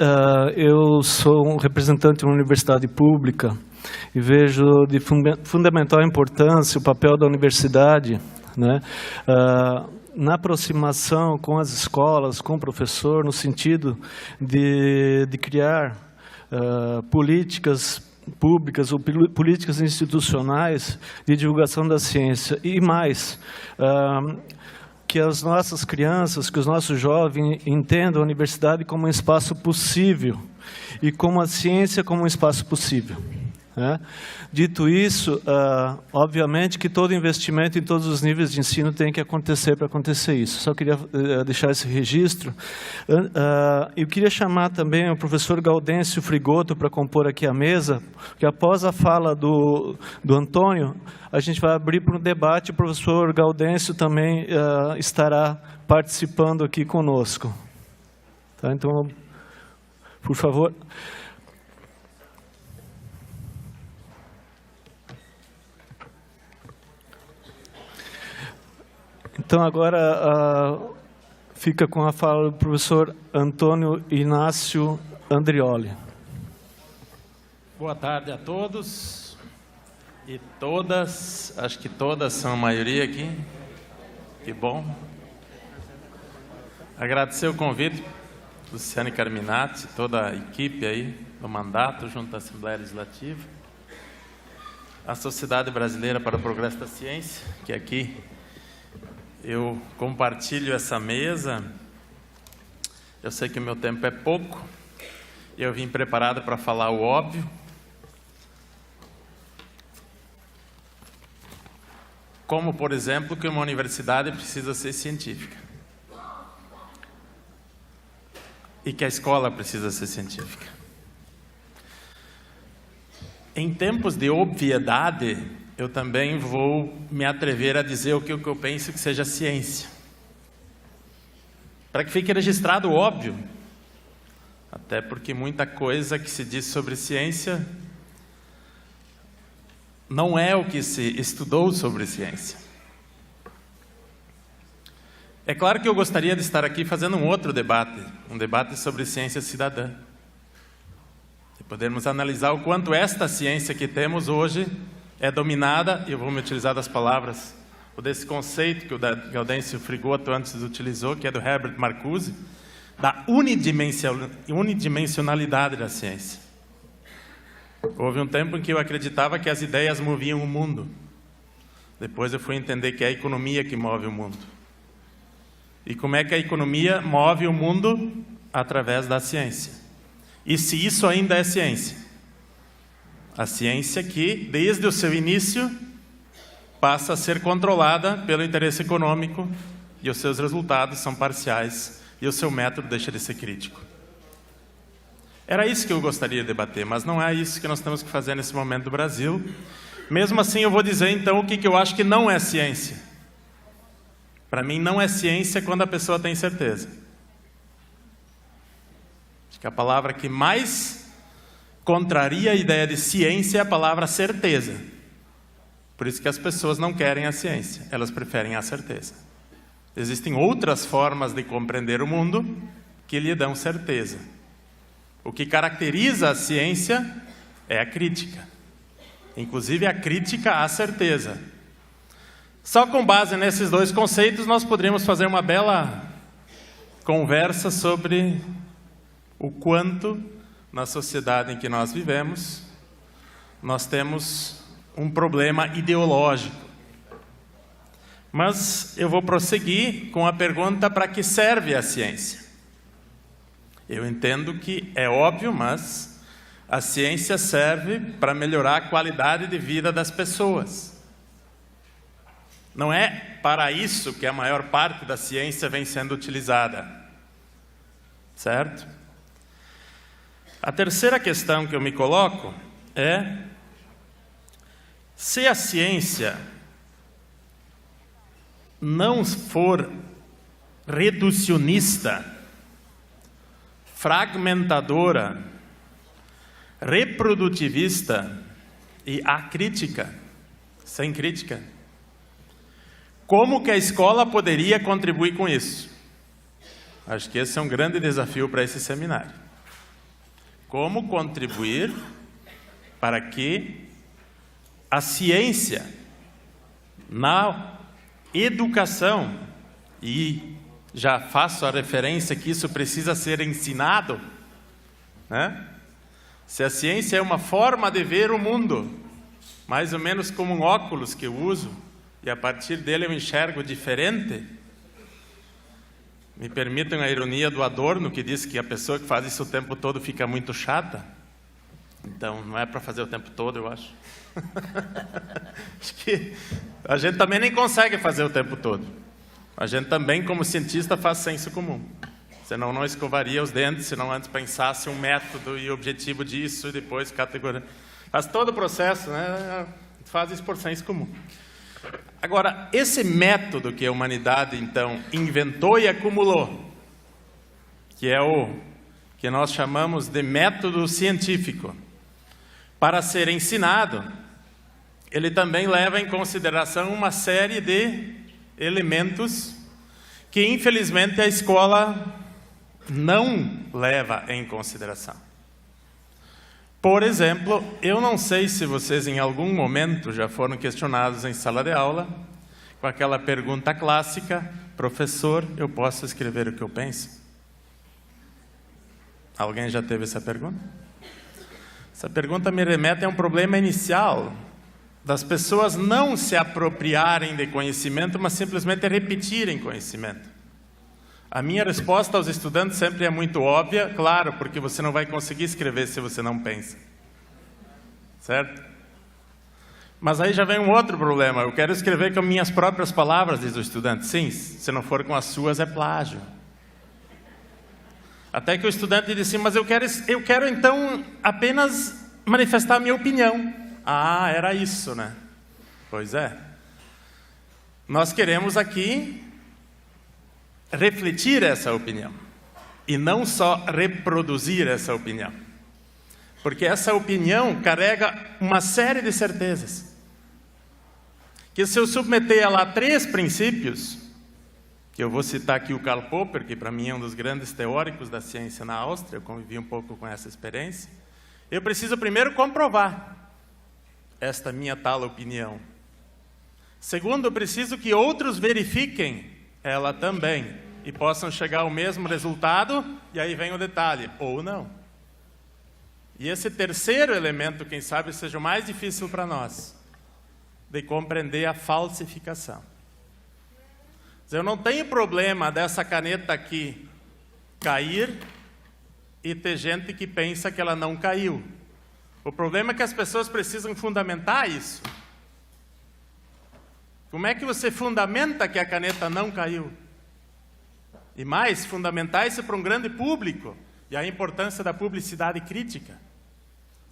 eu sou um representante de uma universidade pública e vejo de fundamental importância o papel da universidade, né, na aproximação com as escolas, com o professor, no sentido de criar políticas públicas ou políticas institucionais de divulgação da ciência e mais, que as nossas crianças, que os nossos jovens entendam a universidade como um espaço possível e como a ciência como um espaço possível. Dito isso, obviamente que todo investimento em todos os níveis de ensino tem que acontecer para acontecer isso. Só queria deixar esse registro. Eu queria chamar também o professor Gaudêncio Frigoto para compor aqui a mesa, porque após a fala do Antônio, a gente vai abrir para um debate, o professor Gaudêncio também estará participando aqui conosco. Tá? Então, por favor. Então, agora fica com a fala do professor Antônio Inácio Andrioli. Boa tarde a todos e todas, acho que todas são a maioria aqui, que bom. Agradecer o convite, Luciane Carminati, toda a equipe aí do mandato junto à Assembleia Legislativa, a Sociedade Brasileira para o Progresso da Ciência, que aqui eu compartilho essa mesa. Eu sei que o meu tempo é pouco, eu vim preparado para falar o óbvio. Como, por exemplo, que uma universidade precisa ser científica. E que a escola precisa ser científica. Em tempos de obviedade, eu também vou me atrever a dizer o que eu penso que seja ciência. Para que fique registrado o óbvio. Até porque muita coisa que se diz sobre ciência não é o que se estudou sobre ciência. É claro que eu gostaria de estar aqui fazendo um outro debate, um debate sobre ciência cidadã. E podermos analisar o quanto esta ciência que temos hoje é dominada, e eu vou me utilizar das palavras, ou desse conceito que o Gaudêncio Frigoto antes utilizou, que é do Herbert Marcuse, da unidimensionalidade da ciência. Houve um tempo em que eu acreditava que as ideias moviam o mundo. Depois eu fui entender que é a economia que move o mundo. E como é que a economia move o mundo? Através da ciência. E se isso ainda é ciência? A ciência que, desde o seu início, passa a ser controlada pelo interesse econômico e os seus resultados são parciais e o seu método deixa de ser crítico. Era isso que eu gostaria de debater, mas não é isso que nós temos que fazer nesse momento do Brasil. Mesmo assim, eu vou dizer então o que eu acho que não é ciência. Para mim, não é ciência quando a pessoa tem certeza. Acho que a palavra que mais contraria a ideia de ciência é a palavra certeza. Por isso que as pessoas não querem a ciência, elas preferem a certeza. Existem outras formas de compreender o mundo que lhe dão certeza. O que caracteriza a ciência é a crítica. Inclusive a crítica à certeza. Só com base nesses dois conceitos nós poderíamos fazer uma bela conversa sobre o quanto na sociedade em que nós vivemos nós temos um problema ideológico. Mas eu vou prosseguir com a pergunta: para que serve a ciência? Eu entendo que é óbvio, mas a ciência serve para melhorar a qualidade de vida das pessoas. Não é para isso que a maior parte da ciência vem sendo utilizada. Certo? A terceira questão que eu me coloco é: se a ciência não for reducionista, fragmentadora, reprodutivista e acrítica, sem crítica, como que a escola poderia contribuir com isso? Acho que esse é um grande desafio para esse seminário. Como contribuir para que a ciência na educação, e já faço a referência que isso precisa ser ensinado, né? Se a ciência é uma forma de ver o mundo, mais ou menos como um óculos que eu uso, e a partir dele eu enxergo diferente, me permitam a ironia do Adorno, que diz que a pessoa que faz isso o tempo todo fica muito chata. Então, não é para fazer o tempo todo, eu acho. Acho que a gente também nem consegue fazer o tempo todo. A gente também, como cientista, faz senso comum. Senão não escovaria os dentes, se não antes pensasse um método e objetivo disso, e depois categoria. Faz todo o processo, né? Faz isso por senso comum. Agora, esse método que a humanidade, então, inventou e acumulou, que é o que nós chamamos de método científico, para ser ensinado, ele também leva em consideração uma série de elementos que, infelizmente, a escola não leva em consideração. Por exemplo, eu não sei se vocês em algum momento já foram questionados em sala de aula com aquela pergunta clássica: professor, eu posso escrever o que eu penso? Alguém já teve essa pergunta? Essa pergunta me remete a um problema inicial das pessoas não se apropriarem de conhecimento, mas simplesmente repetirem conhecimento. A minha resposta aos estudantes sempre é muito óbvia, claro, porque você não vai conseguir escrever se você não pensa. Certo? Mas aí já vem um outro problema. Eu quero escrever com minhas próprias palavras, diz o estudante. Sim, se não for com as suas é plágio. Até que o estudante disse: mas eu quero então apenas manifestar a minha opinião. Ah, era isso, né? Pois é. Nós queremos aqui refletir essa opinião e não só reproduzir essa opinião. Porque essa opinião carrega uma série de certezas. Que se eu submeter ela a 3 princípios, que eu vou citar aqui o Karl Popper, que para mim é um dos grandes teóricos da ciência na Áustria, eu convivi um pouco com essa experiência, eu preciso primeiro comprovar esta minha tal opinião. Segundo, eu preciso que outros verifiquem ela também e possam chegar ao mesmo resultado, e aí vem o detalhe, ou não. E esse terceiro elemento, quem sabe, seja o mais difícil para nós, de compreender a falsificação. Eu não tenho problema dessa caneta aqui cair e ter gente que pensa que ela não caiu. O problema é que as pessoas precisam fundamentar isso. Como é que você fundamenta que a caneta não caiu? E mais, fundamentar isso para um grande público, e a importância da publicidade crítica.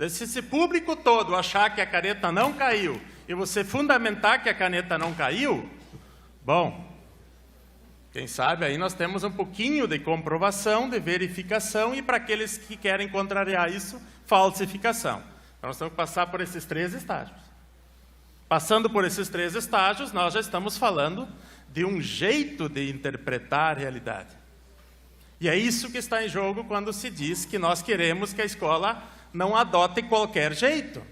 Se esse público todo achar que a caneta não caiu, e você fundamentar que a caneta não caiu, bom, quem sabe aí nós temos um pouquinho de comprovação, de verificação, e para aqueles que querem contrariar isso, falsificação. Então nós temos que passar por esses 3 estágios. Passando por esses 3 estágios, nós já estamos falando de um jeito de interpretar a realidade. E é isso que está em jogo quando se diz que nós queremos que a escola não adote qualquer jeito.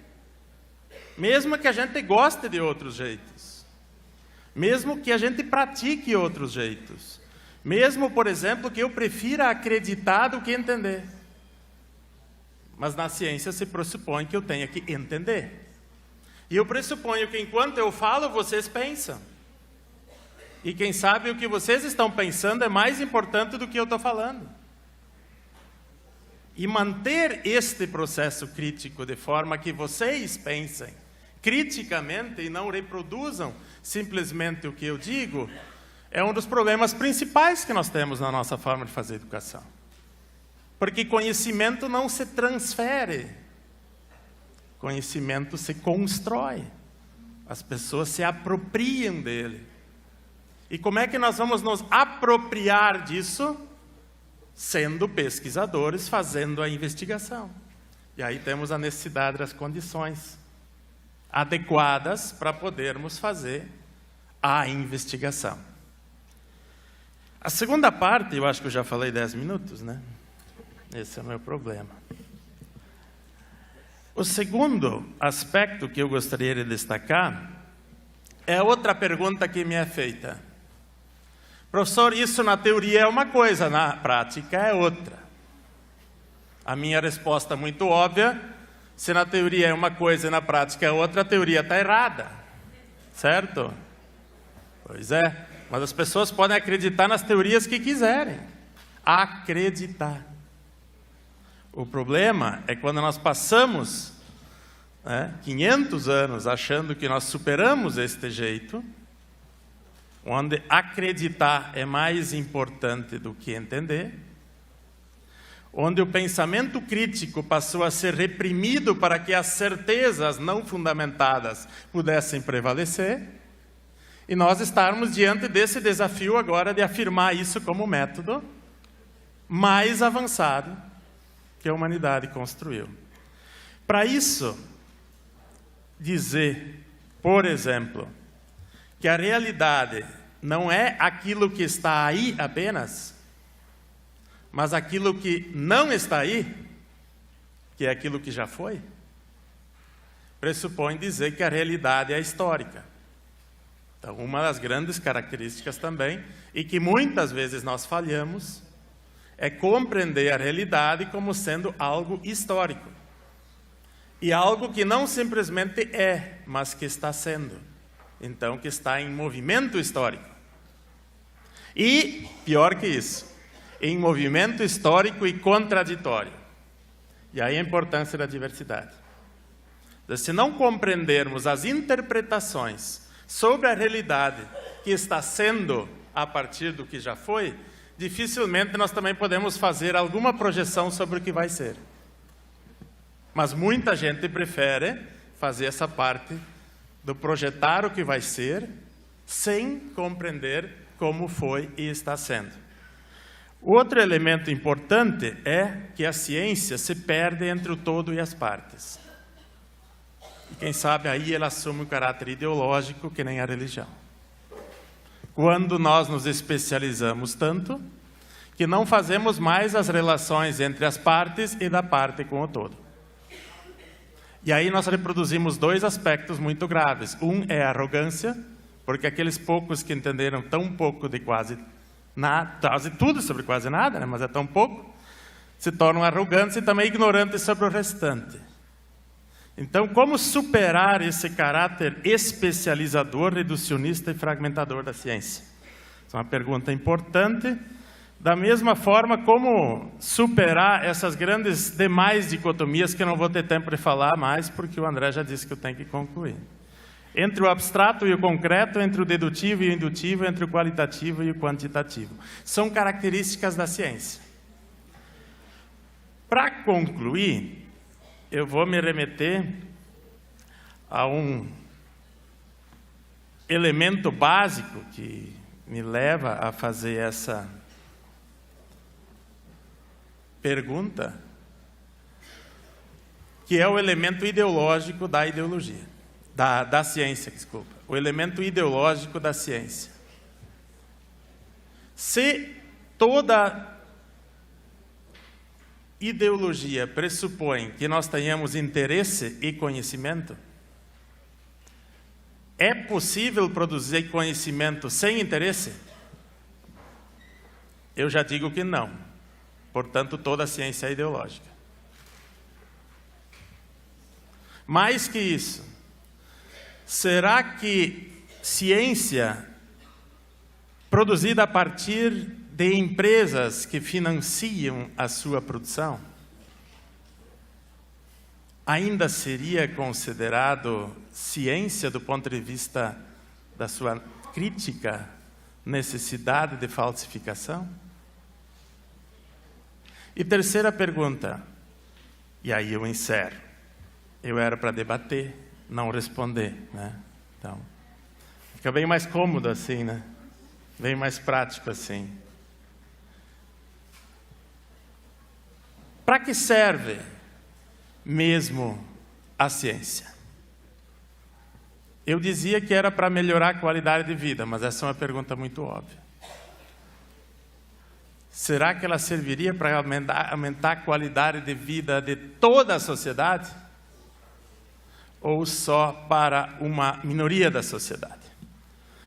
Mesmo que a gente goste de outros jeitos. Mesmo que a gente pratique outros jeitos. Mesmo, por exemplo, que eu prefira acreditar do que entender. Mas na ciência se pressupõe que eu tenha que entender. E eu pressuponho que enquanto eu falo, vocês pensam. E quem sabe o que vocês estão pensando é mais importante do que eu estou falando. E manter este processo crítico de forma que vocês pensem criticamente e não reproduzam simplesmente o que eu digo, é um dos problemas principais que nós temos na nossa forma de fazer educação. Porque conhecimento não se transfere. Conhecimento se constrói. As pessoas se apropriam dele. E como é que nós vamos nos apropriar disso? Sendo pesquisadores, fazendo a investigação. E aí temos a necessidade das condições adequadas para podermos fazer a investigação. A segunda parte, eu acho que eu já falei 10 minutos, né? Esse é o meu problema. O segundo aspecto que eu gostaria de destacar é outra pergunta que me é feita. Professor, isso na teoria é uma coisa, na prática é outra. A minha resposta é muito óbvia. Se na teoria é uma coisa e na prática é outra, a teoria está errada. Certo? Pois é. Mas as pessoas podem acreditar nas teorias que quiserem. Acreditar. O problema é quando nós passamos 500 anos achando que nós superamos este jeito, onde acreditar é mais importante do que entender, onde o pensamento crítico passou a ser reprimido para que as certezas não fundamentadas pudessem prevalecer, e nós estarmos diante desse desafio agora de afirmar isso como método mais avançado que a humanidade construiu. Para isso, dizer, por exemplo, que a realidade não é aquilo que está aí apenas, mas aquilo que não está aí, que é aquilo que já foi, pressupõe dizer que a realidade é histórica. Então, uma das grandes características também, e que muitas vezes nós falhamos, é compreender a realidade como sendo algo histórico. E algo que não simplesmente é, mas que está sendo. Então, que está em movimento histórico. E, pior que isso, em movimento histórico e contraditório. E aí a importância da diversidade. Se não compreendermos as interpretações sobre a realidade que está sendo a partir do que já foi, dificilmente nós também podemos fazer alguma projeção sobre o que vai ser. Mas muita gente prefere fazer essa parte do projetar o que vai ser, sem compreender como foi e está sendo. Outro elemento importante é que a ciência se perde entre o todo e as partes. E quem sabe aí ela assume um caráter ideológico que nem a religião. Quando nós nos especializamos tanto, que não fazemos mais as relações entre as partes e da parte com o todo. E aí nós reproduzimos dois aspectos muito graves. Um é a arrogância, porque aqueles poucos que entenderam tão pouco de quase nada, quase tudo sobre quase nada, né, mas é tão pouco, se tornam arrogantes e também ignorantes sobre o restante. Então, como superar esse caráter especializador, reducionista e fragmentador da ciência? Essa é uma pergunta importante. Da mesma forma, como superar essas grandes demais dicotomias que eu não vou ter tempo de falar mais, porque o André já disse que eu tenho que concluir. Entre o abstrato e o concreto, entre o dedutivo e o indutivo, entre o qualitativo e o quantitativo. São características da ciência. Para concluir, eu vou me remeter a um elemento básico que me leva a fazer essa pergunta, que é o elemento ideológico da ideologia, da ciência, desculpa. O elemento ideológico da ciência. Se toda ideologia pressupõe que nós tenhamos interesse e conhecimento, é possível produzir conhecimento sem interesse? Eu já digo que não. Portanto, toda a ciência é ideológica. Mais que isso, será que ciência produzida a partir de empresas que financiam a sua produção ainda seria considerado ciência do ponto de vista da sua crítica, necessidade de falsificação? E terceira pergunta, e aí eu encerro. Eu era para debater, não responder, né? Então, fica bem mais cômodo assim, né? Bem mais prático assim. Para que serve mesmo a ciência? Eu dizia que era para melhorar a qualidade de vida, mas essa é uma pergunta muito óbvia. Será que ela serviria para aumentar a qualidade de vida de toda a sociedade? Ou só para uma minoria da sociedade?